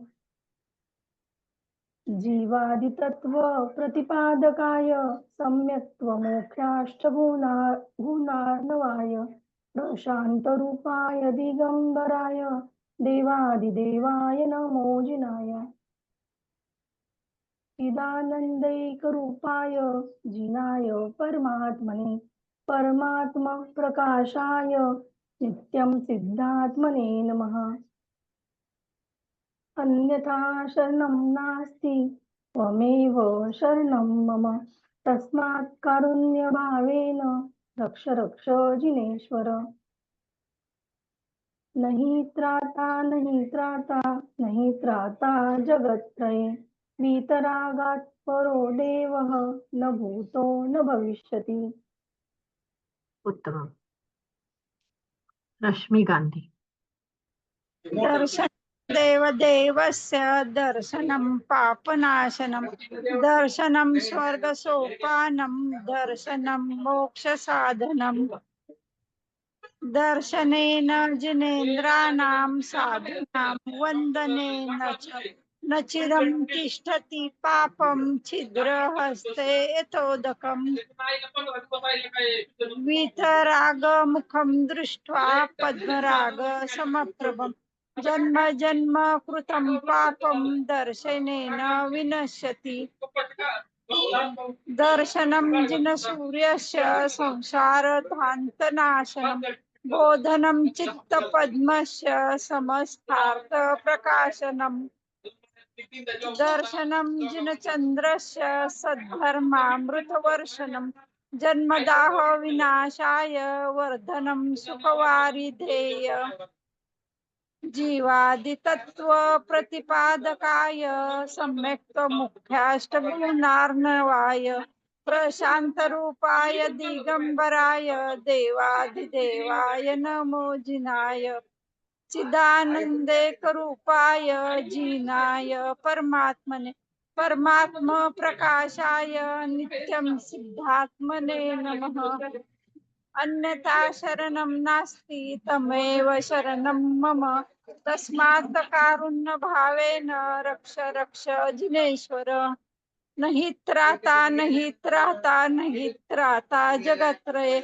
जीवादितत्व प्रतिपादकाय सम्यक्त्वमोक्षाष्टगुणार्णवाय प्रशान्तरूपाय दिगम्बराय देवादिदेवाय नमो जिनाय चिदानन्दैकरूपाय जिनाय परमात्मने परमात्मप्रकाशाय नित्यं सिद्धात्मने नमः अन्यथा शरणं नास्ति त्वमेव शरणं मम तस्मात् कारुण्यभावेन रक्ष रक्ष जिनेश्वर नहि त्राता जगत्त्रये वीतरागात् परो देवः न भूतो न भविष्यति. उत्तम. रश्मि गांधी. दर्शन देवदेवस्य दर्शनं पापनाशनं दर्शनं स्वर्गसोपानं दर्शनं मोक्षसाधनं दर्शनेन जिनेन्द्राणां साधूनां वन्दनेन च न चिरं तिष्ठति पापं छिद्रहस्ते यथोदकम् वीतरागमुखं दृष्ट्वा पद्मरागसमप्रभं जन्म जन्म कृतं पापं दर्शनेन विनश्यति दर्शनं जिनसूर्यस्य संसारधान्तनाशनं बोधनं चित्तपद्मस्य समस्तार्थप्रकाशनं दर्शनं जिनचन्द्रस्य सद्धर्मामृतवर्षनं जन्मदाह विनाशाय वर्धनं सुखवारिधेय जीवादितत्व प्रतिपादकाय सम्यक्त्वमुख्याष्टगुणार्णवाय प्रशान्तरूपाय दिगम्बराय देवादिदेवाय नमो जिनाय चिदानन्देकरूपाय जिनाय परमात्मने परमात्मप्रकाशाय नित्यं सिद्धात्मने नमः अन्यथा शरणं नास्ति तमेव शरणं मम तस्मात् कारुण्यभावेन रक्ष रक्ष जिनेश्वर नहि त्राता जगत्त्रये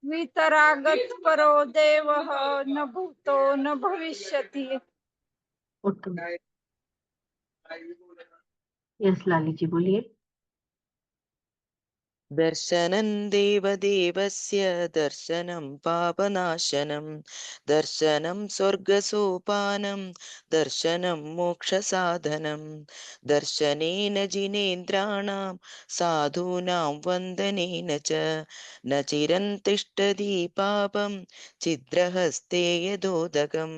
वीतरागत् परो देवः न भूतो न भविष्यति. उत्तम. यस, लाली जी बोलिए. दर्शनं देवदेवस्य दर्शनं पापनाशनं दर्शनं स्वर्गसोपानं दर्शनं मोक्षसाधनं दर्शनेन जिनेन्द्राणां साधूनां वन्दनेन च न चिरन्तिष्ठति पापं छिद्रहस्ते यदोदकं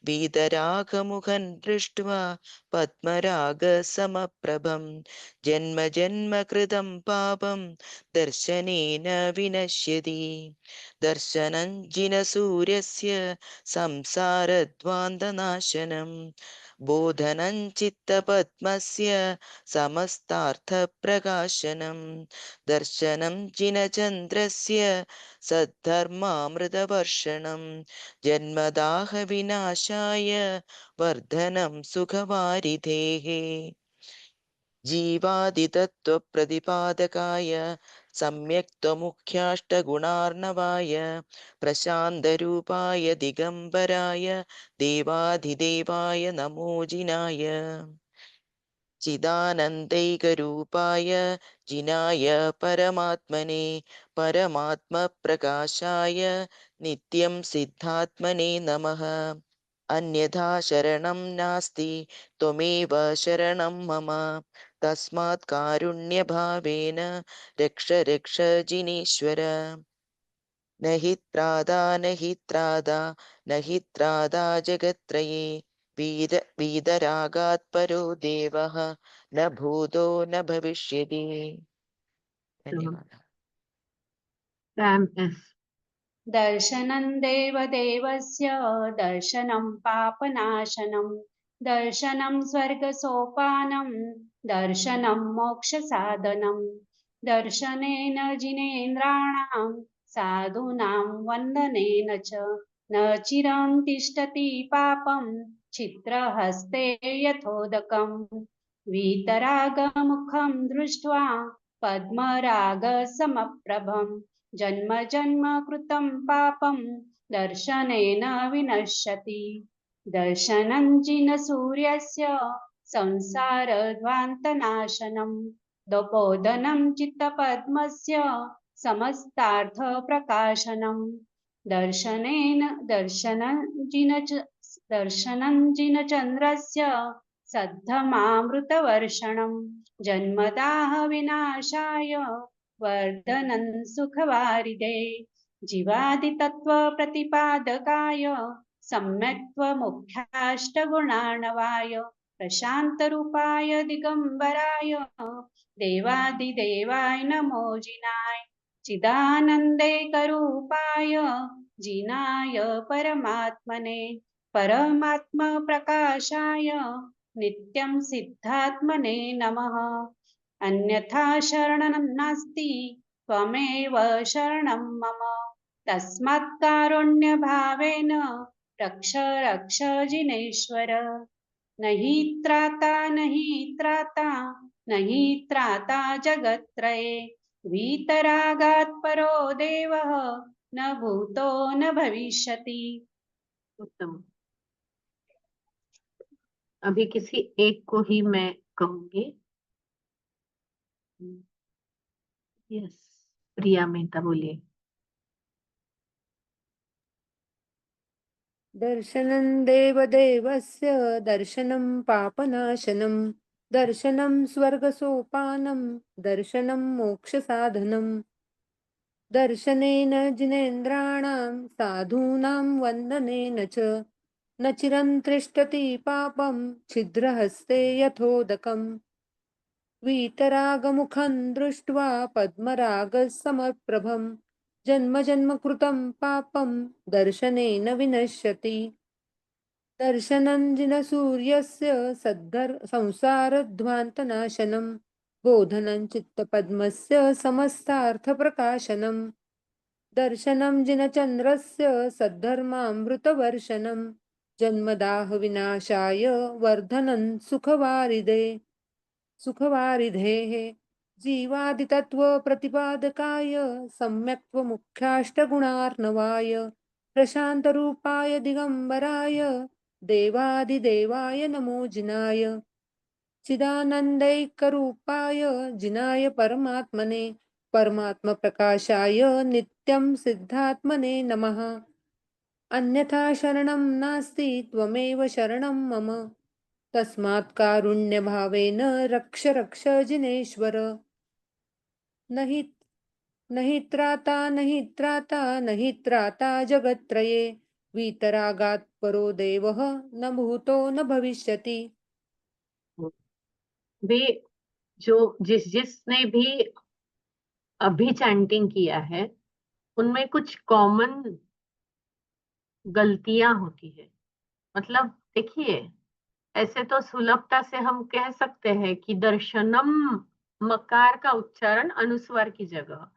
वीतरागमुखं दृष्ट्वा पद्मरागसमप्रभं जन्म जन्म कृतं पापं दर्शनेन विनश्यति दर्शनं जिनसूर्यस्य संसारध्वान्तनाशनं बोधनं चित्तपद्मस्य समस्तार्थप्रकाशनं दर्शनं जिनचन्द्रस्य सद्धर्मामृतवर्षणं जन्मदाहविनाशाय वर्धनं सुखवारिधेः जीवादितत्त्वप्रतिपादकाय सम्यक्त्वमुख्याष्टगुणार्णवाय प्रशान्तरूपाय दिगम्बराय देवाधिदेवाय नमो जिनाय चिदानन्दैकरूपाय जिनाय परमात्मने परमात्मप्रकाशाय नित्यं सिद्धात्मने नमः अन्यथा शरणं नास्ति त्वमेव शरणं मम तस्मात् कारुण्यभावेन रक्ष रक्ष जिनेश्वर न हि त्रादा जगत्त्रये वीतरागात् परो देवः न भूतो न भविष्यति धन्यवादः Ram S. दर्शनं देवदेवस्य दर्शनं पापनाशनं दर्शनं स्वर्गसोपानं दर्शनं मोक्षसाधनं दर्शनेन जिनेन्द्राणां साधूनां वन्दनेन च न चिरं तिष्ठति पापं चित्रहस्ते यथोदकम् वीतरागमुखं दृष्ट्वा पद्मरागसमप्रभम् जन्म जन्म कृतं पापं दर्शनेन विनश्यति दर्शनं जिनसूर्यस्य संसारध्वान्तनाशनं दोपोदनं चित्तपद्मस्य समस्तार्थप्रकाशनं दर्शनं जिनचन्द्रस्य सद्धमामृतवर्षणं जन्मदाह विनाशाय वर्धनं सुखवारिधे जीवादितत्त्वप्रतिपादकाय सम्यक्त्वमुख्याष्टगुणार्णवाय प्रशान्तरूपाय दिगम्बराय देवादिदेवाय नमो जिनाय चिदानन्दैकरूपाय जिनाय परमात्मने परमात्मप्रकाशाय नित्यं सिद्धात्मने नमः अन्यथा शरणं नास्ति त्वमेव शरणं मम तस्मात् कारुण्यभावेन रक्ष रक्ष जिनेश्वर नहि त्राता जगत्त्रये वीतरागात् परो देवः न भूतो न भविष्यति। उत्तम। अभी किसी एक को ही मैं कहूंगी। यस, प्रिया मेहता बोलिए। दर्शनं देवदेवस्य दर्शनं पापनाशनं दर्शनं स्वर्गसोपानं दर्शनं मोक्षसाधनं दर्शनेन जिनेन्द्राणां साधूनां वन्दनेन च न चिरं तिष्ठति पापं छिद्रहस्ते यथोदकम् वीतरागमुखं दृष्ट्वा पद्मरागसमप्रभं जन्म जन्म कृतं पापं दर्शनेन विनश्यति दर्शनं जिनसूर्यस्य संसारध्वान्तनाशनं बोधनं चित्तपद्मस्य समस्तार्थप्रकाशनं दर्शनं जिनचन्द्रस्य सद्धर्मामृतवर्षणं जन्मदाहविनाशाय वर्धनं सुखवारिधेः जीवादितत्त्वप्रतिपादकाय सम्यक्त्वमुख्याष्टगुणार्णवाय प्रशान्तरूपाय दिगम्बराय देवादिदेवाय नमो जिनाय चिदानन्दैकरूपाय जिनाय परमात्मने परमात्मप्रकाशाय नित्यं सिद्धात्मने नमः अन्यथा शरणं नास्ति त्वमेव शरणं मम तस्मात् कारुण्यभावेन रक्ष रक्ष जिनेश्वर नहि त्राता जगत्त्रये वीतरागात् परो देवः न भूतो न भविष्यति। वे जिसने भी अभी चैंटिंग किया है उनमें कुछ कॉमन गलतियां होती है। मतलब देखिए, ऐसे तो सुलभता से हम कह सकते हैं कि दर्शनम मकार का उच्चारण अनुस्वार की जगह,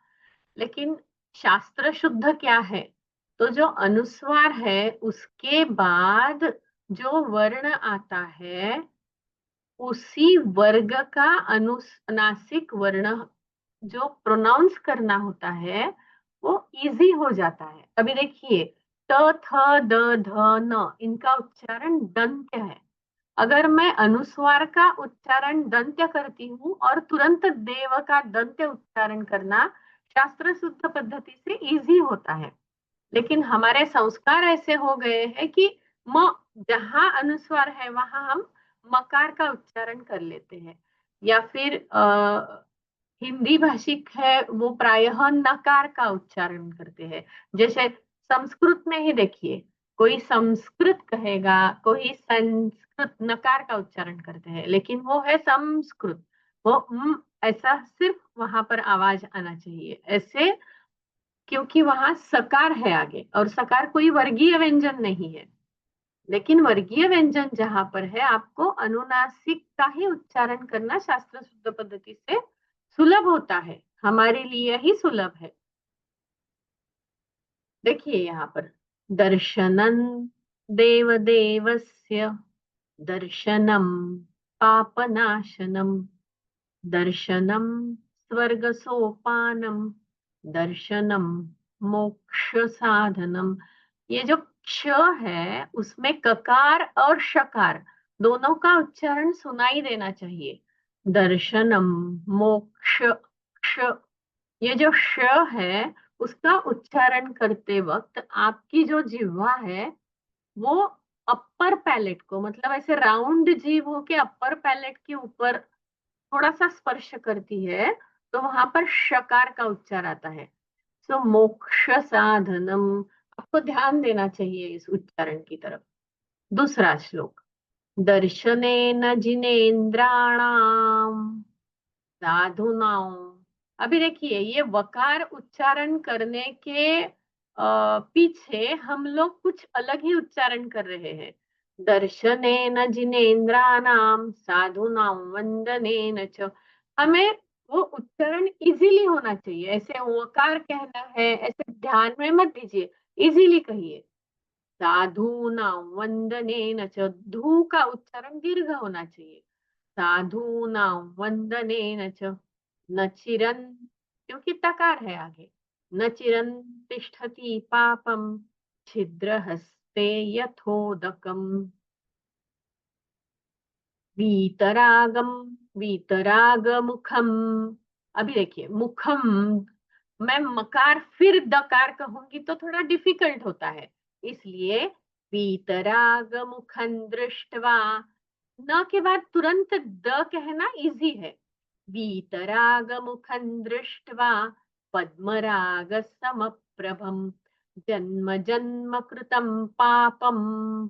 लेकिन शास्त्र शुद्ध क्या है, तो जो अनुस्वार है उसके बाद जो वर्ण आता है उसी वर्ग का अनुनासिक वर्ण जो प्रोनाउंस करना होता है वो इजी हो जाता है। अभी देखिए त थ द ध न, इनका उच्चारण दंत्य है। अगर मैं अनुस्वार का उच्चारण दंत्य करती हूँ और तुरंत देव का दंत्य उच्चारण करना शास्त्र शुद्ध पद्धति से इजी होता है, लेकिन हमारे संस्कार ऐसे हो गए हैं कि म जहां अनुस्वार है वहां हम मकार का उच्चारण कर लेते हैं, या फिर हिंदी भाषिक है वो प्रायः नकार का उच्चारण करते हैं। जैसे संस्कृत में ही देखिए, कोई संस्कृत कहेगा, कोई संस्कृत नकार का उच्चारण करते हैं, लेकिन वो है संस्कृत, वो ऐसा सिर्फ वहां पर आवाज आना चाहिए ऐसे, क्योंकि वहां सकार है आगे, और सकार कोई वर्गीय व्यंजन नहीं है। लेकिन वर्गीय व्यंजन जहां पर है आपको अनुनासिक का ही उच्चारण करना शास्त्र शुद्ध पद्धति से सुलभ होता है, हमारे लिए ही सुलभ है। देखिए यहाँ पर दर्शनन देवदेवस्य दर्शनम पापनाशनम दर्शनम स्वर्गसोपानम दर्शनम मोक्ष साधनम। ये जो क्ष है उसमें ककार और शकार दोनों का उच्चारण सुनाई देना चाहिए। दर्शनम मोक्ष क्ष, ये जो श है उसका उच्चारण करते वक्त आपकी जो जिह्वा है वो अपर पैलेट को, मतलब ऐसे राउंड जीभ हो के अपर पैलेट के ऊपर थोड़ा सा स्पर्श करती है, तो वहां पर शकार का उच्चार आता है। सो मोक्ष साधनम, आपको ध्यान देना चाहिए इस उच्चारण की तरफ। दूसरा श्लोक, दर्शनेन जिनेन्द्राणाम साधुनाम। अभी देखिए ये वकार उच्चारण करने के पीछे हम लोग कुछ अलग ही उच्चारण कर रहे हैं। दर्शनेन जिनेन्द्राणाम साधुनाम वंदनेन च, हमें वो उच्चारण इजीली होना चाहिए, ऐसे वकार कहना है ऐसे ध्यान में मत दीजिए, इजीली कहिए। साधुनाम वंदनेन च, धू का उच्चारण दीर्घ होना चाहिए। साधूनां वंदनेन च, न चिरन, क्योंकि तकार है आगे, न चिरन तिष्ठति पापम छिद्रहस्ते यथोदकम। वीतरागम वीतरागमुखम, अभी देखिए मुखम, मैं मकार फिर दकार कहूंगी तो थोड़ा डिफिकल्ट होता है, इसलिए वीतरागमुखं दृष्ट्वा, न के बाद तुरंत द कहना इजी है। वीतरागमुखं दृष्ट्वा पद्मराग समप्रभम जन्म जन्म कृतम पापम,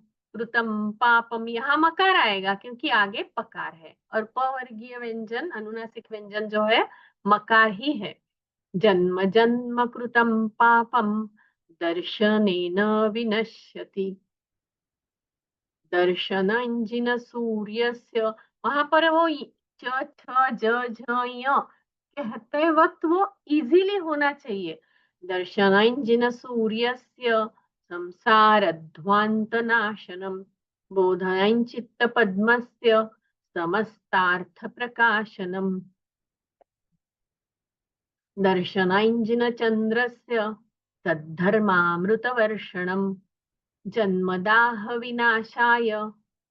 यहाँ मकार आएगा क्योंकि आगे पकार है, और पवर्गीय व्यंजन अनुनासिक व्यंजन जो है मकार ही है। जन्म जन्म कृतम पापम दर्शनेन विनश्यति। दर्शनंजिन सूर्यस्य, वहां पर वो च छ ज झ य कहते वक्त वो इजीली होना चाहिए। दर्शनंजिन सूर्यस्य संसारध्वान्तनाशनम बोधयञ्चित्त पद्मस्य समस्तार्थ प्रकाशनम। दर्शनंजिन चंद्रस्य सद्धर्मामृतवर्षणम जन्मदाह विनाशाय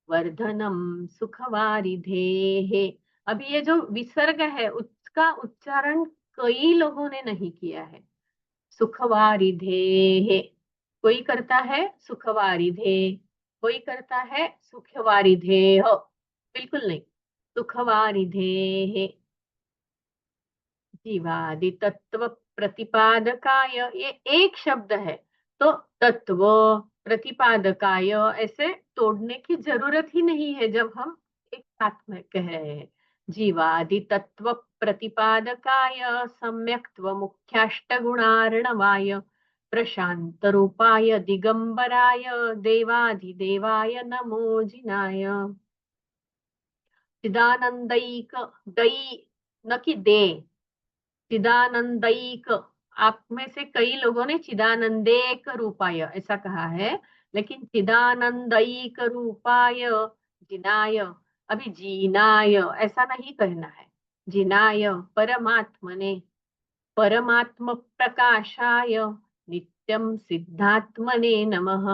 वर्धनम सुखवारिधेः। अभी ये जो विसर्ग है उसका उच्चारण कई लोगों ने नहीं किया है। सुखवारिधेः, कोई करता है सुखवारिधे, कोई करता है सुखवारिधेः, बिल्कुल नहीं, सुखवारिधेः। जीवादि तत्व प्रतिपादकाय, ये एक शब्द है तो तत्व प्रतिपादकाय ऐसे तोड़ने की जरूरत ही नहीं है जब हम एक साथ में कह रहे हैं। जीवादि तत्व प्रतिपादकाय सम्यक्त्व मुख्याष्टगुणार्णवाय प्रशांत रूपाय दिगंबराय देवाधिदेवाय नमो जिनाय। चिदानंदैक, दई न कि दे, चिदानंदैक। आप में से कई लोगों ने चिदानंदेक रूपाय ऐसा कहा है, लेकिन चिदानंदैक रूपाय जिनाय, अभी जीनाय ऐसा नहीं कहना है। जिनाय परमात्मने, परमात्म प्रकाशाय नित्यं सिद्धात्मने नमः।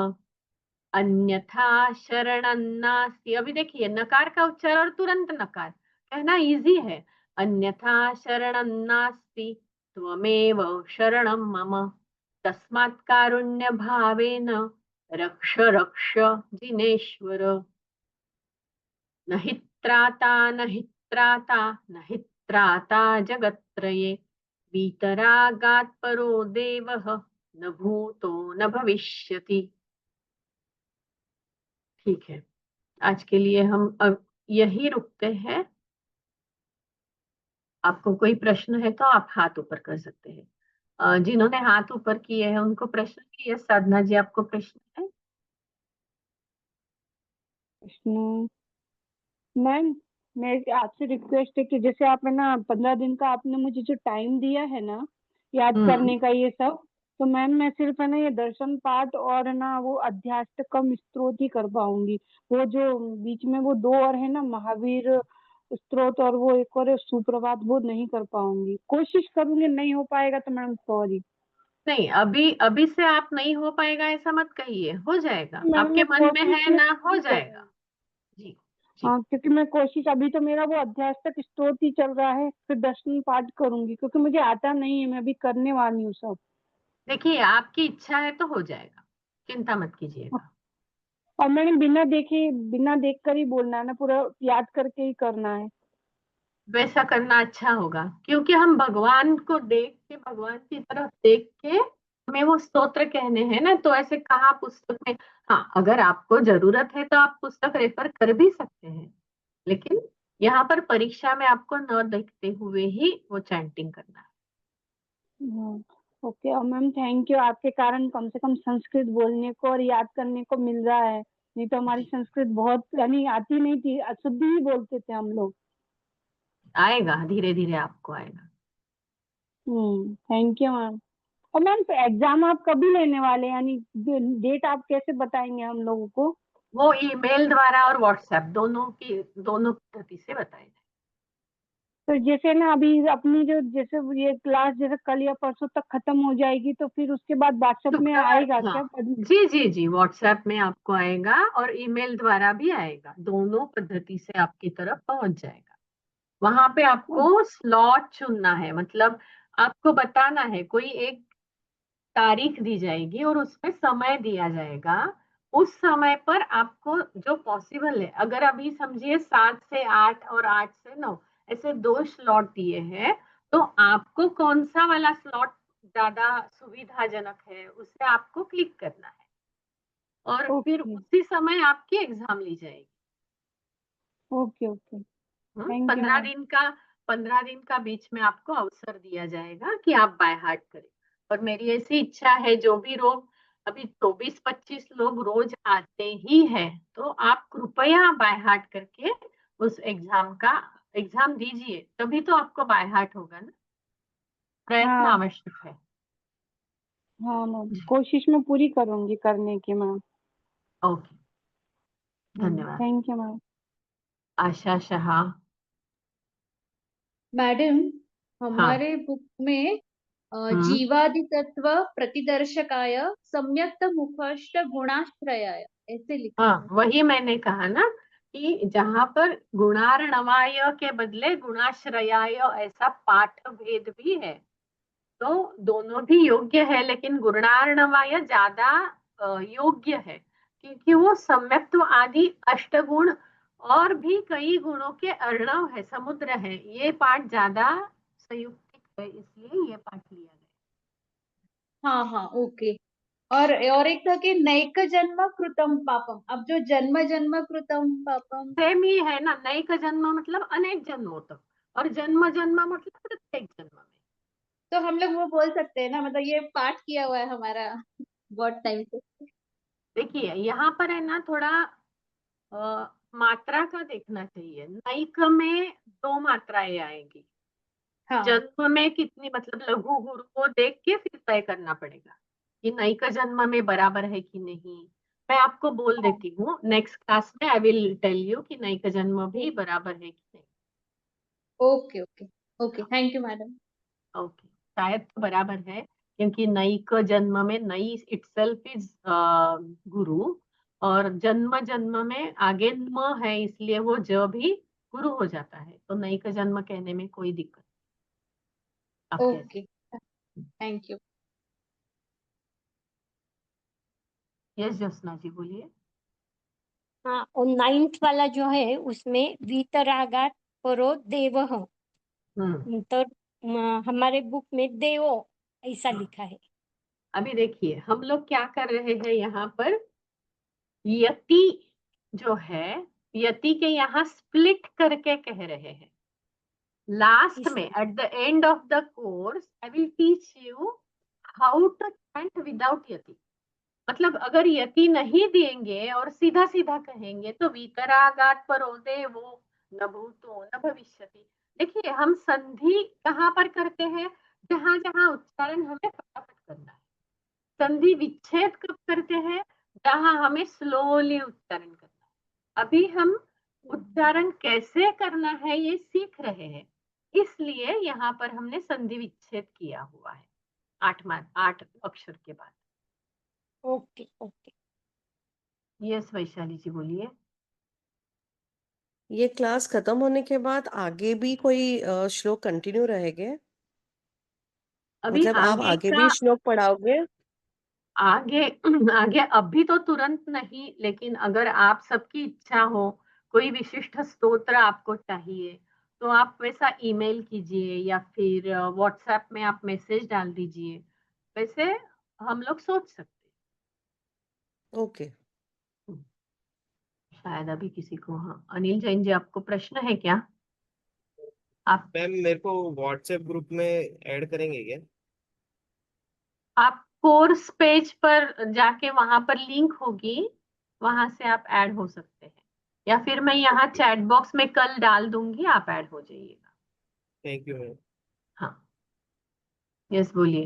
अन्यथा शरणं नास्ति, अभी देखिए नकार का उच्चारण तुरंत नकार कहना इजी है। अन्यथा शरणं नास्ति त्वमेव शरणं मम, तस्मात् कारुण्य भावेन रक्ष रक्ष जिनेश्वर। नहि त्राता नहि त्राता नहि त्राता जगत्त्रये, वीतरागात् परो देवः न भूतो न भविष्यति। ठीक है, आज के लिए हम अब यही रुकते हैं। आपको कोई प्रश्न है तो आप हाथ ऊपर कर सकते हैं। जिन्होंने हाथ ऊपर किए हैं उनको प्रश्न है। यस साधना जी, आपको प्रश्न है? प्रश्न मैम, मेरी आपसे रिक्वेस्ट है कि जैसे आपने ना 15 दिन का आपने मुझे जो टाइम दिया है ना याद करने का ये सब, तो मैम मैं सिर्फ है ना ये दर्शन पाठ और ना वो अध्यात्मकम स्तोत्र ही कर पाऊंगी। वो जो बीच में वो 2 और है ना महावीर स्तोत्र और वो एक और है सुप्रभात, वो नहीं कर पाऊंगी। कोशिश करूंगी, नहीं हो पाएगा तो मैम सॉरी। नहीं, अभी अभी से आप नहीं हो पाएगा ऐसा मत कहिए, हो जाएगा। मैम आपके मैं मन में कोशिश है ना, हो जाएगा। जी हाँ, क्योंकि मैं कोशिश, अभी तो मेरा वो अध्यात्मक स्तोत्र ही चल रहा है, फिर दर्शन पाठ करूंगी क्योंकि मुझे आता नहीं है। मैं अभी करने वाली हूँ सब। देखिए आपकी इच्छा है तो हो जाएगा, चिंता मत कीजिएगा। और मैंने बिना देख कर ही बोलना है ना, पूरा याद करके ही करना है। वैसा करना अच्छा होगा, क्योंकि हम भगवान को देख के, भगवान की तरफ देख के हमें वो स्तोत्र कहने हैं ना। तो ऐसे कहा पुस्तक में। हाँ, अगर आपको जरूरत है तो आप पुस्तक रेफर कर भी सकते हैं, लेकिन यहाँ पर परीक्षा में आपको न देखते हुए ही वो चैंटिंग करना है। ओके। और मैम थैंक यू, आपके कारण कम से कम संस्कृत बोलने को और याद करने को मिल रहा है। नहीं तो हमारी संस्कृत बहुत यानी आती नहीं थी, अशुद्ध ही बोलते थे हम लोग। आएगा, धीरे धीरे आपको आएगा। Thank you ma'am. और मैम एग्जाम आप कभी लेने वाले, यानी डेट आप कैसे बताएंगे हम लोगों को? वो ईमेल द्वारा और व्हाट्सएप दोनों पद्धति से बताए। तो जैसे ना अभी अपनी जो जैसे ये क्लास जैसे कल या परसों तक खत्म हो जाएगी, तो फिर उसके बाद व्हाट्सएप में आएगा क्या? जी जी जी, व्हाट्सएप में आपको आएगा और ईमेल द्वारा भी आएगा, दोनों पद्धति से आपकी तरफ पहुंच जाएगा। वहां पे आपको स्लॉट चुनना है, मतलब आपको बताना है, कोई एक तारीख दी जाएगी और उसमें समय दिया जाएगा। उस समय पर आपको जो पॉसिबल है, अगर अभी समझिए 7 से 8 और 8 से 9 ऐसे 2 स्लॉट दिए हैं, तो आपको कौन सा वाला स्लॉट ज्यादा सुविधाजनक है उसे आपको क्लिक करना है और फिर उसी समय आपकी एग्जाम ली जाएगी। ओके ओके, थैंक यू 15 दिन का बीच में आपको अवसर दिया जाएगा कि आप बाय हार्ट करें। और मेरी ऐसी इच्छा है, जो भी लोग अभी 24-25 लोग रोज आते ही हैं, तो आप कृपया बाय हार्ट करके उस एग्जाम दीजिए, तभी तो आपको बाय हार्ट होगा ना। प्रयत्न आवश्यक है। हाँ मैम, कोशिश मैं पूरी करूंगी करने की मैम। ओके, धन्यवाद। Thank you ma'am. Asha Shah. Madam, हमारे बुक में जीवादि तत्व प्रतिदर्शकाय सम्यक्त मुखष्ट गुणाश्रयाय ऐसे लिखा है। वही मैंने कहा ना कि जहां पर गुणार्णवाय के बदले गुणाश्रयाय ऐसा पाठ भेद भी है, तो दोनों भी योग्य है, लेकिन गुणार्णवाय ज्यादा योग्य है, क्योंकि वो सम्यक्त्व आदि अष्टगुण और भी कई गुणों के अर्णव है, समुद्र है। ये पाठ ज्यादा संयुक्तिक है, इसलिए ये पाठ लिया गया। हाँ हाँ, ओके। और एक था कि नैक जन्म कृतम पापम। अब जो जन्म जन्म कृतम पापम सेम ही है ना। नैक जन्म मतलब अनेक जन्मों तक, और जन्म जन्म मतलब प्रत्येक जन्म में। तो हम लोग वो बोल सकते हैं ना, मतलब ये पाठ किया हुआ है हमारा बहुत टाइम से। देखिए यहाँ पर है ना, थोड़ा मात्रा का देखना चाहिए। नैक में 2 मात्राएं आएंगी। हाँ जन्म में कितनी, मतलब लघु गुरु को देख के फिर तय करना पड़ेगा कि नैक जन्म में बराबर है कि नहीं। मैं आपको बोल देती हूँ, नेक्स्ट क्लास में आई विल टेल यू कि नैक जन्म भी बराबर है कि नहीं। Okay okay okay, thank you madam. Okay, शायद तो बराबर है, क्योंकि नैक जन्म में नई इटसेल्फ इज गुरु, और जन्म जन्म में आगे म है, इसलिए वो ज भी गुरु हो जाता है। तो नैक जन्म कहने में कोई दिक्कत नहीं। आप कह okay, thank you. Yes Jyotsna ji बोलिए। हाँ, और 9th वाला जो है उसमें वीतरागात परो देवः, तो हमारे बुक में देवो ऐसा लिखा है। अभी देखिए हम लोग क्या कर रहे हैं यहाँ पर, यति जो है, यति के यहाँ स्प्लिट करके कह रहे हैं। लास्ट में at the end of the course I will teach you how to chant without yati. मतलब अगर यति नहीं देंगे और सीधा सीधा कहेंगे तो वीतरागात परो देवो न भूतो न भविष्यति। देखिए हम संधि कहाँ पर करते हैं, जहां जहां उच्चारण हमें फटाफट करना है। संधि विच्छेद कब करते हैं, जहां हमें स्लोली उच्चारण करना है। अभी हम उच्चारण कैसे करना है ये सीख रहे हैं, इसलिए यहाँ पर हमने संधि विच्छेद किया हुआ है 8 अक्षर के बाद। Okay okay. यस वैशाली जी बोलिए। ये क्लास खत्म होने के बाद आगे भी कोई श्लोक कंटिन्यू रहेंगे? अभी मतलब आप आगे आगे का, भी श्लोक पढ़ाओगे? आगे आगे अभी तो तुरंत नहीं, लेकिन अगर आप सबकी इच्छा हो, कोई विशिष्ट स्तोत्र आपको चाहिए, तो आप वैसा ईमेल कीजिए या फिर व्हाट्सएप में आप मैसेज डाल दीजिए। वैसे हम लोग सोच सकते ओके। हैं। शायद अभी किसी को, हाँ अनिल जैन जी आपको प्रश्न है क्या? आप मैम मेरे को व्हाट्सएप ग्रुप में ऐड करेंगे क्या? आप कोर्स पेज पर जाके वहां पर लिंक होगी, वहां से आप ऐड हो सकते हैं, या फिर मैं यहाँ चैट बॉक्स में कल डाल दूंगी, आप ऐड हो जाइएगा। Thank you ma'am. हाँ यस बोलिए।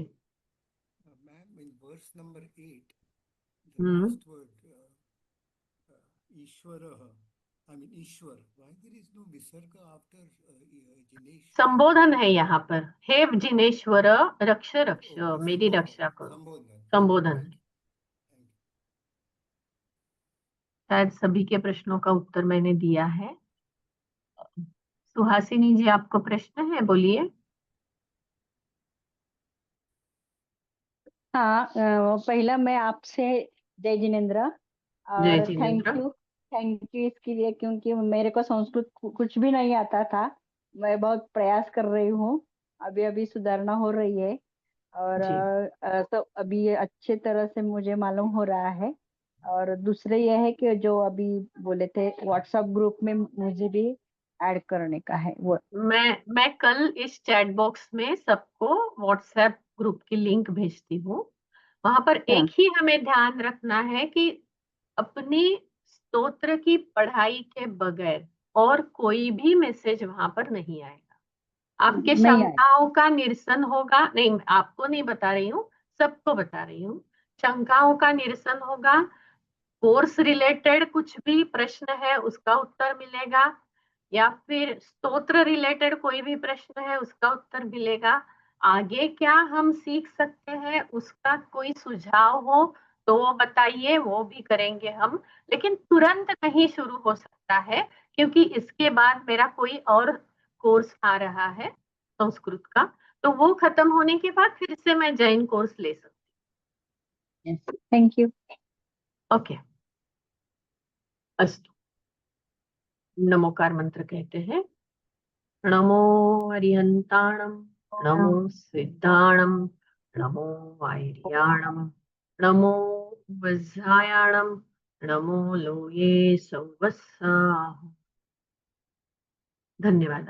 Ma'am, in verse number 8, the hmm, last word, Ishwaraha, I mean Ishwar, why there is no visarga after Jineshwara? संबोधन है यहाँ पर, हे जिनेश्वर रक्ष रक्ष, मेरी रक्षा करो, संबोधन है। शायद सभी के प्रश्नों का उत्तर मैंने दिया है। सुहासिनी जी आपको प्रश्न है, बोलिए। हाँ, पहला मैं आपसे जय जिनेन्द्र जय और जिनेन्द्र। थैंक यू इसके लिए, क्योंकि मेरे को संस्कृत कुछ भी नहीं आता था। मैं बहुत प्रयास कर रही हूँ, अभी अभी सुधारना हो रही है, और तो अभी ये अच्छे तरह से मुझे मालूम हो रहा है। और दूसरे ये है कि जो अभी बोले थे व्हाट्सएप ग्रुप में मुझे भी ऐड करने का है वो। मैं कल इस चैट बॉक्स में सबको व्हाट्सएप ग्रुप की लिंक भेजती हूँ। वहां पर एक ही हमें ध्यान रखना है कि अपनी स्तोत्र की पढ़ाई के बगैर और कोई भी मैसेज वहां पर नहीं आएगा। आपके नहीं आए। शंकाओं का निरसन होगा, नहीं आपको नहीं बता रही हूँ, सबको बता रही हूँ। शंकाओं का निरसन होगा, कोर्स रिलेटेड कुछ भी प्रश्न है उसका उत्तर मिलेगा, या फिर स्तोत्र रिलेटेड कोई भी प्रश्न है उसका उत्तर मिलेगा। आगे क्या हम सीख सकते हैं उसका कोई सुझाव हो तो वो बताइए, वो भी करेंगे हम। लेकिन तुरंत नहीं शुरू हो सकता है, क्योंकि इसके बाद मेरा कोई और कोर्स आ रहा है संस्कृत का, तो वो खत्म होने के बाद फिर से मैं जैन कोर्स ले सकती हूँ। Thank you. ओके, अस्तु। नमोकार मंत्र कहते हैं। नमो हरिहंताणम, नमो सिद्धाणम, नमो वायर्याणम, नमो वज्रायाणम, नमो लोये संवत्सराः। धन्यवाद।